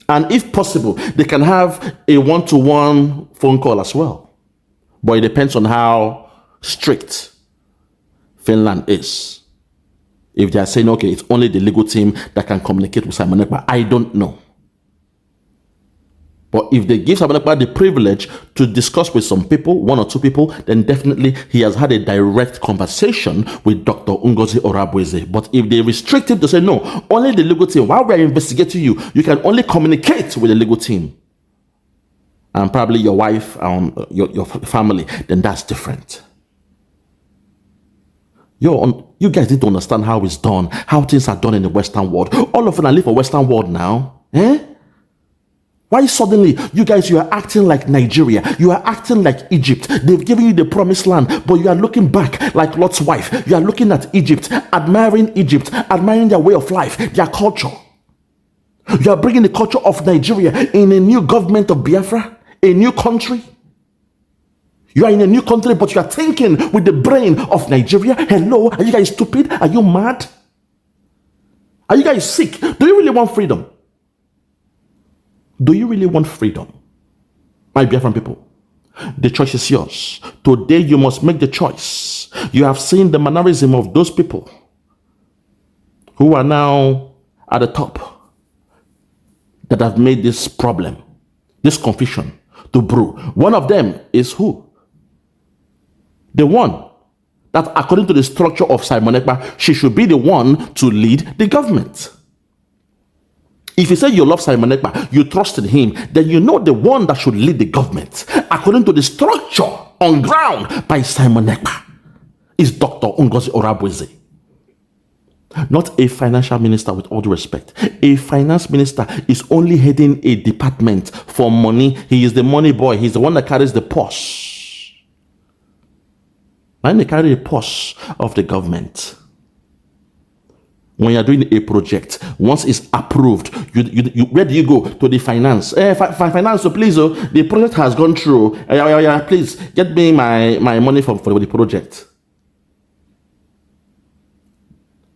And if possible, they can have a one-to-one phone call as well. But it depends on how strict Finland is. If they are saying, okay, it's only the legal team that can communicate with Simon Ekpa, I don't know. But if they give Simon Ekpa the privilege to discuss with some people, 1 or 2 people, then definitely he has had a direct conversation with Dr. Ngozi Orabueze. But if they restrict him to say, no, only the legal team, while we are investigating you, you can only communicate with the legal team, and probably your wife, your family, then that's different. You guys need to understand how it's done, how things are done in the Western world. All of them live for Western world now. Why suddenly you are acting like Nigeria? You are acting like Egypt. They've given you the promised land, but you are looking back like Lot's wife. You are looking at Egypt, admiring their way of life, their culture. You are bringing the culture of Nigeria in a new government of Biafra, a new country. You are in a new country, but you are thinking with the brain of Nigeria. Hello, are you guys stupid? Are you mad? Are you guys sick? Do you really want freedom? Do you really want freedom? My Biafran people, the choice is yours. Today you must make the choice. You have seen the mannerism of those people who are now at the top that have made this problem, this confusion to brew. One of them is who? The one that, according to the structure of Simon Ekpa, she should be the one to lead the government. If you say you love Simon Ekpa, you trust in him, then you know the one that should lead the government, according to the structure on ground by Simon Ekpa, is Dr. Ngozi Orabueze. Not a financial minister, with all due respect. A finance minister is only heading a department for money. He is the money boy. He's the one that carries the purse. When they carry the purse of the government, when you're doing a project, once it's approved, you where do you go? To the finance. Finance, so please, the project has gone through. Please get me my money for the project.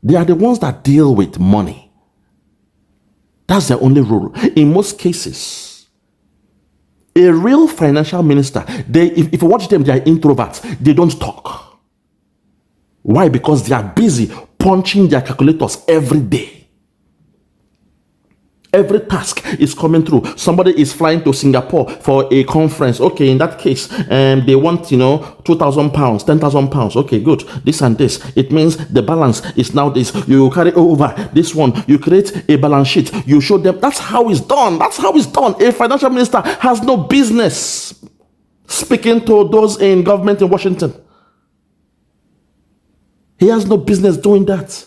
They are the ones that deal with money. That's their only role. In most cases, A real financial minister, if you watch them, they are introverts. They don't talk. Why? Because they are busy punching their calculators every day. Every task is coming through. Somebody is flying to Singapore for a conference. Okay, in that case, they want, 2,000 pounds, 10,000 pounds. Okay, good. This and this. It means the balance is now this. You carry over this one. You create a balance sheet. You show them. That's how it's done. That's how it's done. A financial minister has no business speaking to those in government in Washington. He has no business doing that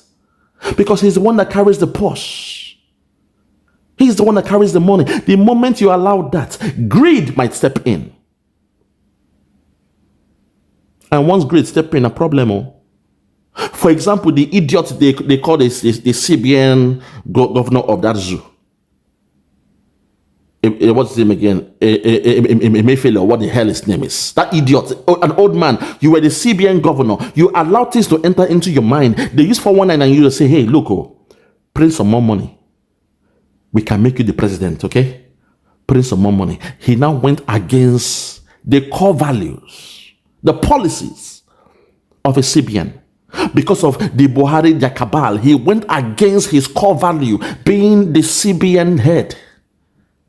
because he's the one that carries the purse. He's the one that carries the money. The moment you allow that, greed might step in. And once greed steps in, a problem. For example, the idiot they call the CBN governor of that zoo. What's his name again? Mayfield, what the hell his name is? That idiot, an old man. You were the CBN governor. You allowed things to enter into your mind. They use 419 and you to say, hey, look, print some more money. We can make you the president, okay? Print some more money. He now went against the core values, the policies of a CBN. Because of the Buhari, the cabal, he went against his core value, being the CBN head,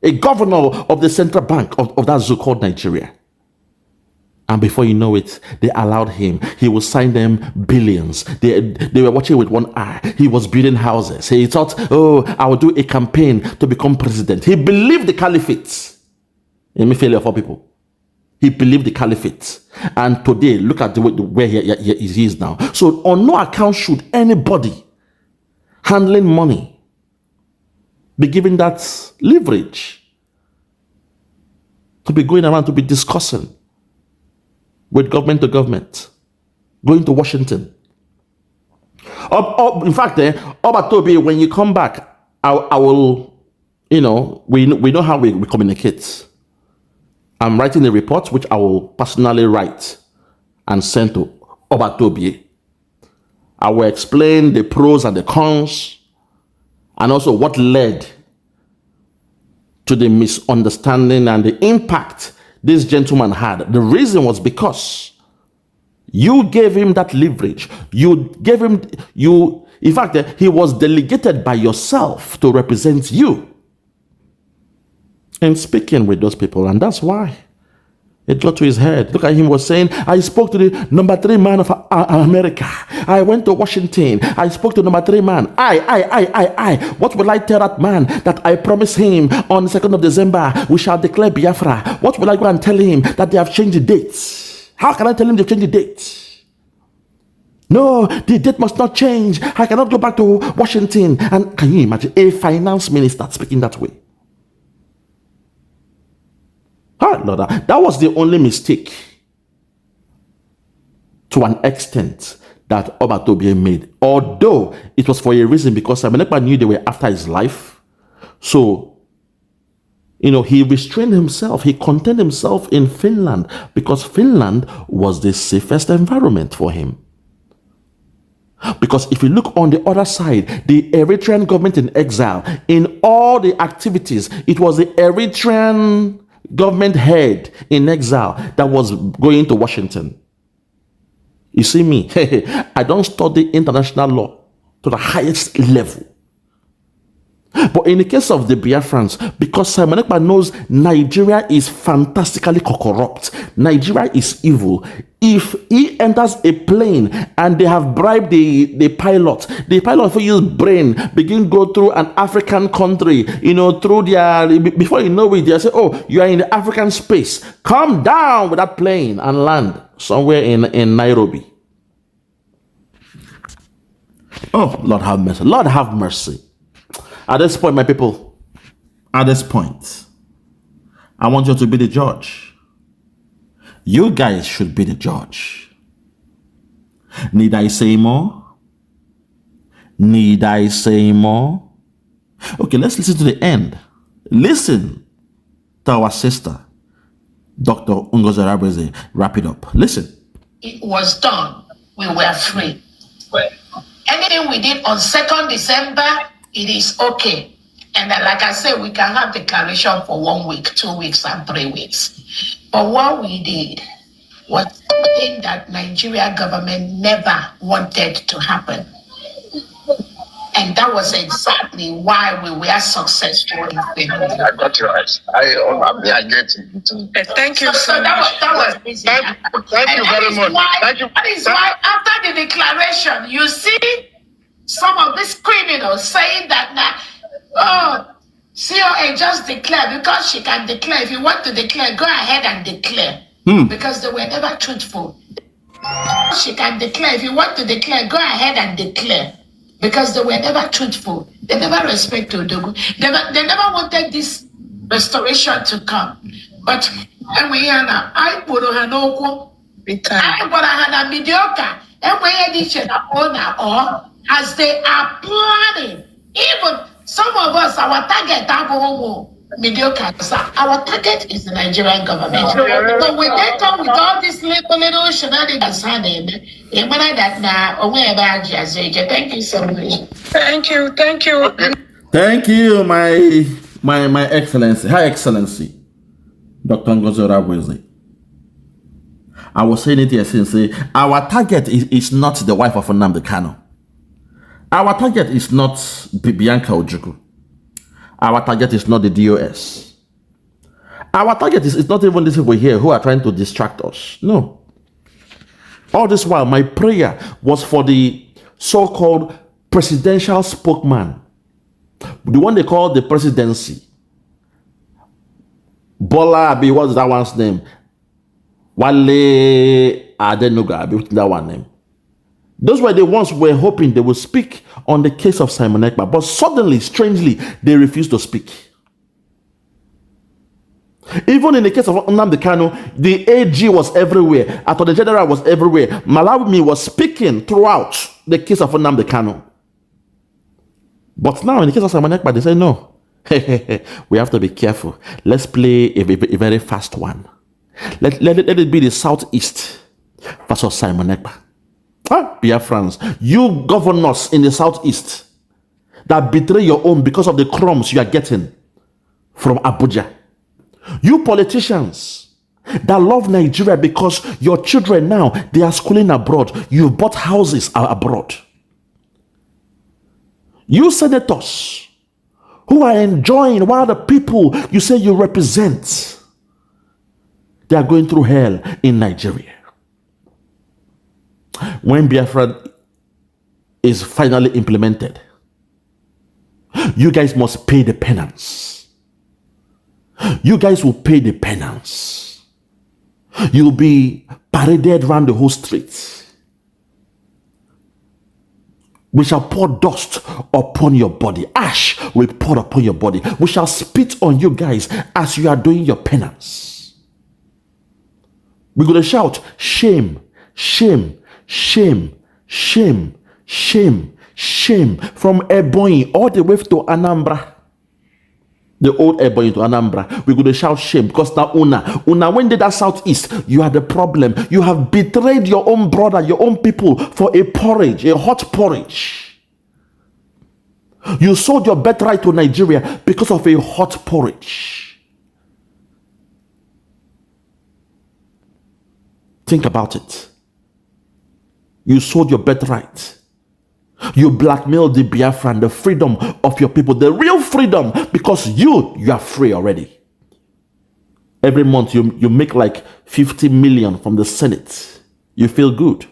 a governor of the central bank of that zoo called Nigeria. And before you know it, they allowed him. He will sign them billions. They were watching with one eye. He was building houses. He thought, I will do a campaign to become president. He believed the caliphate. Let me fail for people. He believed the caliphate. And today, look at where he is now. So on no account should anybody handling money be given that leverage to be going around to be discussing with government to government, going to Washington. In fact, Toby, when you come back, I will, we know how we communicate. I'm writing a report which I will personally write and send to Toby. I will explain the pros and the cons, and also what led to the misunderstanding and the impact this gentleman had. The reason was because you gave him that leverage. In fact, he was delegated by yourself to represent you in speaking with those people. And that's why it got to his head. Look at him, was saying, I spoke to the number 3 man of America. I went to Washington. I spoke to number 3 man. I. What will I tell that man that I promised him on the 2nd of December, we shall declare Biafra? What will I go and tell him that they have changed the dates? How can I tell him they've changed the date? No, the date must not change. I cannot go back to Washington. And can you imagine a finance minister speaking that way? Lord, that was the only mistake to an extent that Obatobi made. Although it was for a reason, because Ekpa knew they were after his life. So, he restrained himself. He contained himself in Finland because Finland was the safest environment for him. Because if you look on the other side, the Eritrean government in exile, in all the activities, it was the Eritrean government head in exile that was going to Washington. You see me, I don't study international law to the highest level. But in the case of the Biafrans, because Simon Ekpa knows Nigeria is fantastically corrupt, Nigeria is evil. If he enters a plane and they have bribed the pilot for his brain begin go through an African country, through their, before you know it, they say, oh, you are in the African space. Come down with that plane and land somewhere in Nairobi. Oh, Lord have mercy. Lord have mercy. At this point, my people, at this point, I want you to be the judge. You guys should be the judge. Need I say more? Need I say more? Okay, let's listen to the end. Listen to our sister, Dr. Ngozi Orabueze, wrap it up. Listen. It was done. We were free. Anything we did on 2nd December, it is okay. And like I said, we can have declaration for 1 week, 2 weeks, and 3 weeks. But what we did was something that Nigeria government never wanted to happen. And that was exactly why we were successful in Finland. I got you right. I get it. Thank you So that was easy. Thank you very much. Thank you. That is why after the declaration, you see some of these criminals saying that now, COA just declare because she can declare. If you want to declare, go ahead and declare. Because they were never truthful. She can declare. If you want to declare, go ahead and declare. Because they were never truthful. They never respected Odogu. They never wanted this restoration to come. But and we are now, I put on an oku. I put on a mediocre. And we are the owner or as they are planning. Even some of us, our target mediocre. Our target is the Nigerian government. So when they come with all this little shenanigans, thank you so much. Thank you. Thank you, my Excellency, High Excellency, Dr. Ngozi Orabueze. I was saying it here since our target is not the wife of Nnamdi Kanu. Our target is not Bianca Ojukwu. Our target is not the DOS. Our target is not even these people here who are trying to distract us. No. All this while, my prayer was for the so-called presidential spokesman, the one they call the presidency. Bola Abi, what's that one's name? Wale Adenuga, what's that one name? Those were the ones who were hoping they would speak on the case of Simon Ekpa, but suddenly, strangely, they refused to speak. Even in the case of Nnamdi Kanu, the AG was everywhere, Attorney General was everywhere. Malawumi was speaking throughout the case of Nnamdi Kanu. But now, in the case of Simon Ekpa, they say no. We have to be careful. Let's play a very fast one. Let it be the Southeast versus Simon Ekpa. Biafrans, you governors in the Southeast that betray your own because of the crumbs you are getting from Abuja. You politicians that love Nigeria because your children now, they are schooling abroad. You've bought houses abroad. You senators who are enjoying while the people you say you represent, they are going through hell in Nigeria. When Biafra is finally implemented, you guys must pay the penance. You guys will pay the penance. You'll be paraded around the whole street. We shall pour dust upon your body. Ash will pour upon your body. We shall spit on you guys as you are doing your penance. We're going to shout, shame, shame, shame, shame, shame, shame, from Ebonyi all the way to Anambra. The old Ebonyi to Anambra. We're going to shout shame because now Una, when they that Southeast, you are the problem. You have betrayed your own brother, your own people for a porridge, a hot porridge. You sold your birthright to Nigeria because of a hot porridge. Think about it. You sold your birthright. You blackmailed the Biafran, the freedom of your people, the real freedom, because you are free already. Every month you make like 50 million from the Senate. You feel good.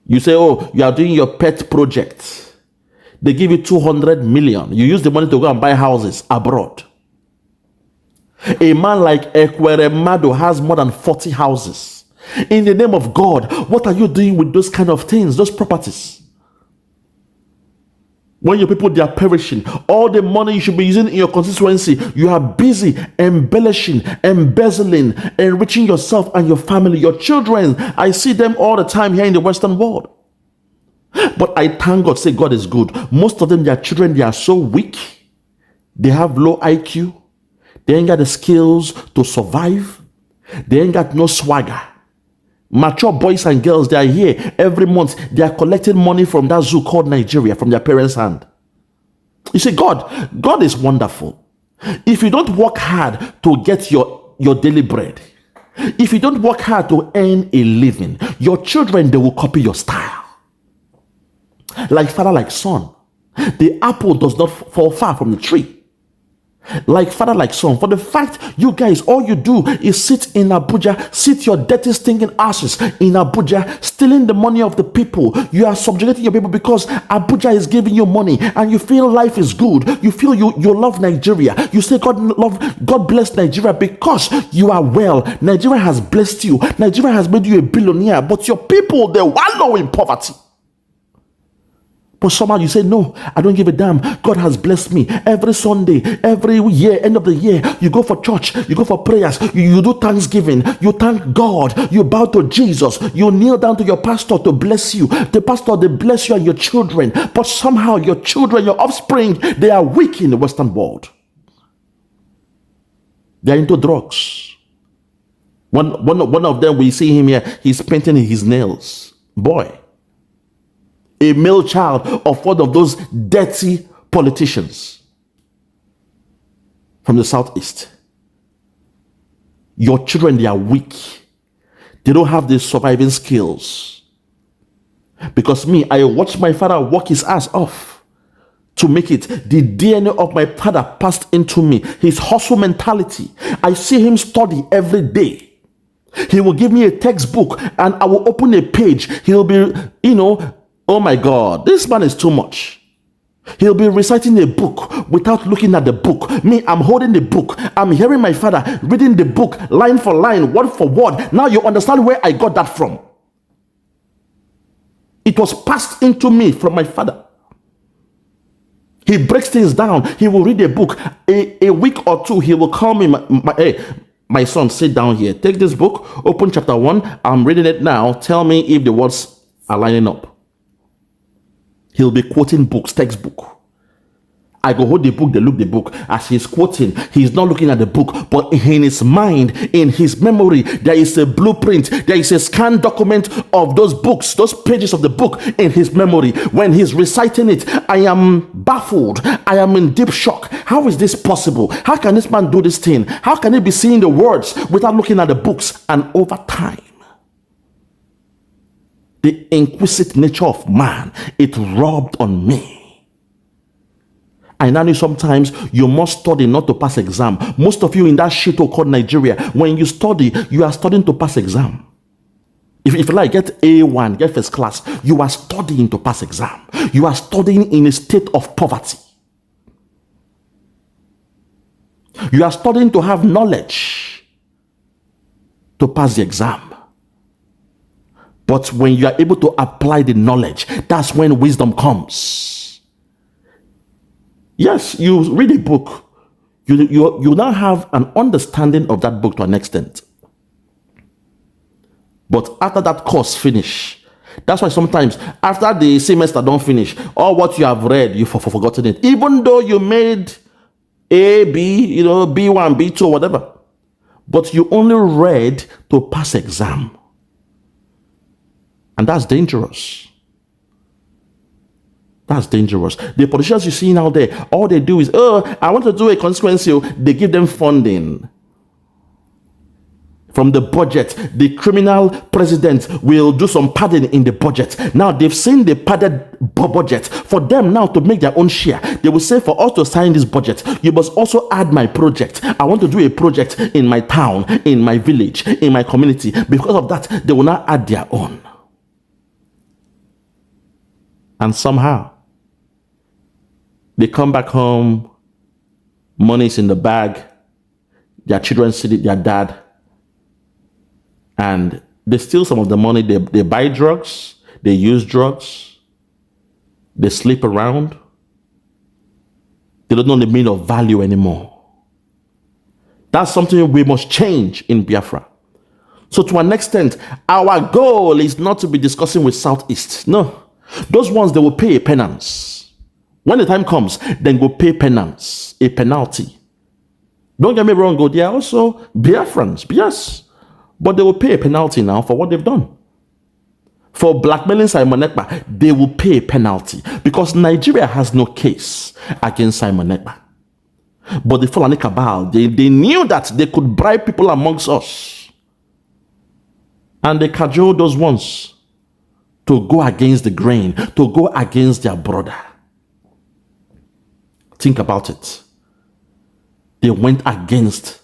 You say, oh, you are doing your pet project. They give you 200 million. You use the money to go and buy houses abroad. A man like Ekpa has more than 40 houses. In the name of God, what are you doing with those kind of things, those properties? When your people, they are perishing, all the money you should be using in your constituency, you are busy embellishing, embezzling, enriching yourself and your family, your children. I see them all the time here in the Western world. But I thank God, say God is good. Most of them, their children, they are so weak. They have low IQ. They ain't got the skills to survive. They ain't got no swagger. Mature boys and girls, they are here every month. They are collecting money from that zoo called Nigeria from their parents' hand. You see, God is wonderful. If you don't work hard to get your daily bread, if you don't work hard to earn a living, your children, they will copy your style. Like father, like son. The apple does not fall far from the tree. Like father, like son. For the fact you guys, all you do is sit in Abuja, sit your dirty stinking asses in Abuja, stealing the money of the people. You are subjugating your people because Abuja is giving you money and you feel life is good. You feel you love Nigeria. You say God bless Nigeria because you are well. Nigeria has blessed you. Nigeria has made you a billionaire, but your people, they wallow in poverty. But somehow you say, no, I don't give a damn. God has blessed me. Every Sunday, every year, end of the year, you go for church, you go for prayers, you do thanksgiving, you thank God, you bow to Jesus, you kneel down to your pastor to bless you. The pastor, they bless you and your children. But somehow your children, your offspring, they are weak in the Western world. They are into drugs. One of them, we see him here, he's painting his nails. Boy. A male child of one of those dirty politicians from the southeast. Your children, they are weak. They don't have the surviving skills. Because me, I watched my father work his ass off to make it. The DNA of my father passed into me. His hustle mentality. I see him study every day. He will give me a textbook and I will open a page. He'll be, oh my God, this man is too much. He'll be reciting a book without looking at the book. Me, I'm holding the book. I'm hearing my father reading the book line for line, word for word. Now you understand where I got that from. It was passed into me from my father. He breaks things down. He will read a book. A week or two, he will call me, hey, my son, sit down here. Take this book, open chapter 1. I'm reading it now. Tell me if the words are lining up. He'll be quoting books, textbook. I go hold the book, they look the book. As he's quoting, he's not looking at the book, but in his mind, in his memory, there is a blueprint, there is a scanned document of those books, those pages of the book in his memory. When he's reciting it, I am baffled. I am in deep shock. How is this possible? How can this man do this thing? How can he be seeing the words without looking at the books? And over time, the inquisitive nature of man, it rubbed on me. I now know sometimes you must study not to pass exam. Most of you in that shit called Nigeria, when you study, you are studying to pass exam. If you like, get A1, get first class, you are studying to pass exam. You are studying in a state of poverty. You are studying to have knowledge to pass the exam. But when you are able to apply the knowledge, that's when wisdom comes. Yes, you read a book. You now have an understanding of that book to an extent. But after that course finish, that's why sometimes after the semester don't finish, all what you have read, you've forgotten it. Even though you made A, B, B1, B2, whatever. But you only read to pass exam. And that's dangerous. That's dangerous. The politicians you see now there, all they do is, I want to do a constituency. They give them funding from the budget. The criminal president will do some padding in the budget. Now they've seen the padded budget. For them now to make their own share, they will say, for us to sign this budget, you must also add my project. I want to do a project in my town, in my village, in my community. Because of that, they will now add their own. And somehow, they come back home, money's in the bag, their children see their dad, and they steal some of the money. They buy drugs, they use drugs, they sleep around. They don't know the meaning of value anymore. That's something we must change in Biafra. So to an extent, our goal is not to be discussing with Southeast. No. Those ones, they will pay a penance. When the time comes, then go pay penance, a penalty. Don't get me wrong, they are also Biafrans, yes. But they will pay a penalty now for what they've done. for blackmailing Simon Ekpa, they will pay a penalty because Nigeria has no case against Simon Ekpa. But the Fulani cabal, they knew that they could bribe people amongst us. And they cajoled those ones to go against the grain, to go against their brother. Think about it. They went against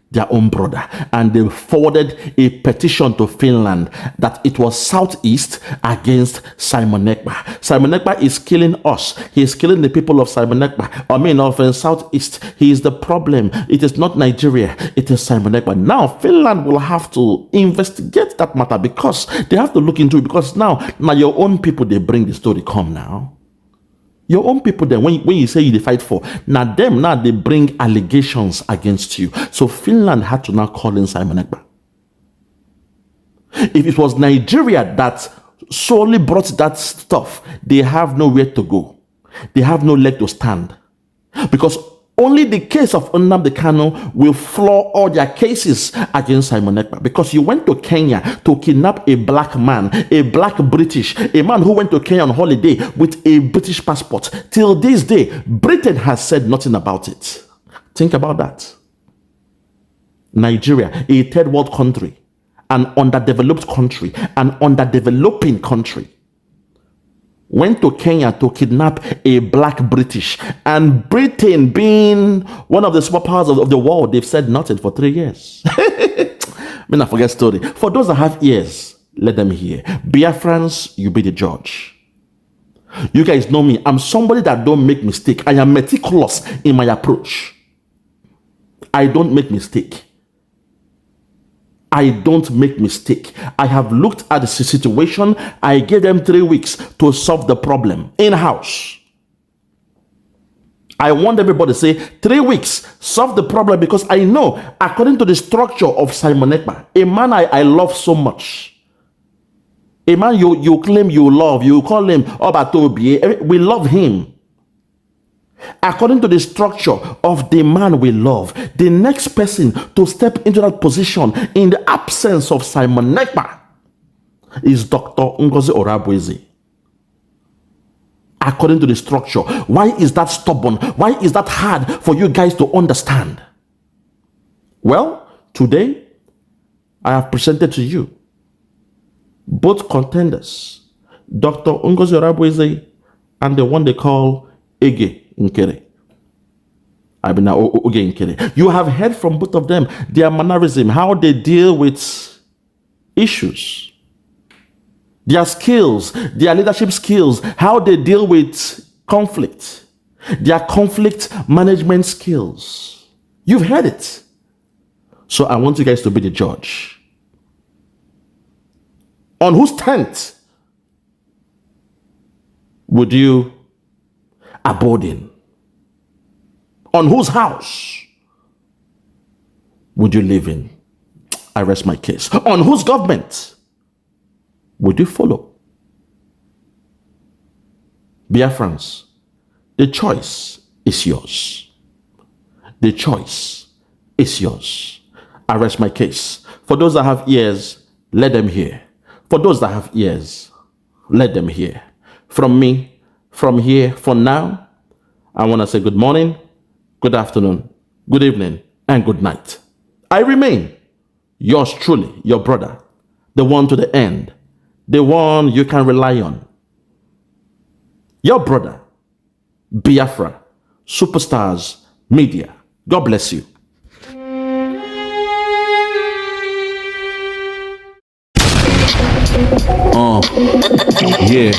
their own brother and they forwarded a petition to Finland that it was Southeast against Simon Ekpa. Simon Ekpa is killing us. He is killing the people of Simon Ekpa. I mean, of Southeast. He is the problem. It is not Nigeria. It is Simon Ekpa. Now, Finland will have to investigate that matter because they have to look into it because now your own people, they bring the story come now. Your own people then, when you say you fight for, now they bring allegations against you. So Finland had to now call in Simon Ekpa. If it was Nigeria that solely brought that stuff, they have nowhere to go. They have no leg to stand. Because only the case of Nnamdi Kanu will floor all their cases against Simon Ekpa. Because you went to Kenya to kidnap a black man, a black British, a man who went to Kenya on holiday with a British passport. Till this day, Britain has said nothing about it. Think about that. Nigeria, a third world country, an underdeveloped country, an underdeveloping country, went to Kenya to kidnap a black British. And Britain, being one of the superpowers of the world, they've said nothing for 3 years. I forget story. For those that have ears, let them hear. Biafrans, you be the judge. You guys know me. I'm somebody that don't make mistake. I am meticulous in my approach. I don't make mistake. I don't make mistake. I have looked at the situation. I gave them 3 weeks to solve the problem in-house. I want everybody to say 3 weeks, solve the problem, because I know according to the structure of Simon Ekpa, a man I love so much, a man you claim you love, you call him Obatobi, we love him. According to the structure of the man we love, the next person to step into that position in the absence of Simon Ekpa is Dr. Ngozi Orabueze. According to the structure. Why is that stubborn? Why is that hard for you guys to understand? Well, today I have presented to you both contenders, Dr. Ngozi Orabueze and the one they call Nkere. Nkere. You have heard from both of them, their mannerism, how they deal with issues, their skills, their leadership skills, how they deal with conflict, their conflict management skills. You've heard it. So I want you guys to be the judge. On whose tent would you abode in? On whose house would you live in? I rest my case. On whose government would you follow? Biafrans, the choice is yours. The choice is yours. I rest my case. For those that have ears, let them hear. For those that have ears, let them hear. From me, from here, for now, I want to say good morning, good afternoon, good evening, and good night. I remain yours truly, your brother, the one to the end, the one you can rely on. Your brother, Biafra, Superstars Media. God bless you. Yeah,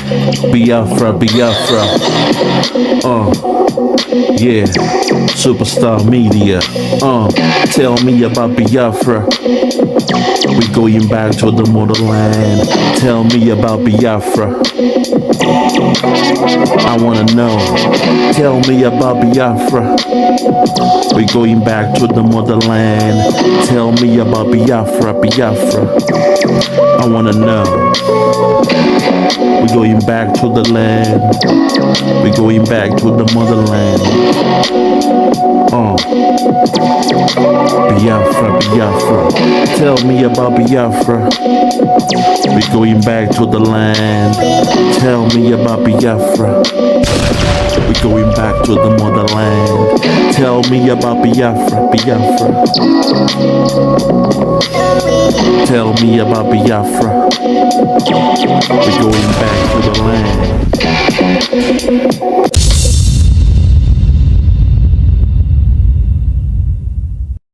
Biafra, Biafra. Yeah, Superstar Media. Tell me about Biafra. We going back to the motherland. Tell me about Biafra. I wanna know. Tell me about Biafra. We going back to the motherland. Tell me about Biafra, Biafra. I wanna know. We going back to the land. We going back to the motherland. Biafra, Biafra. Tell me about Biafra. We going back to the land. Tell me about Biafra. We going back to the motherland. Tell me about Biafra, Biafra. Tell me about Biafra. We going back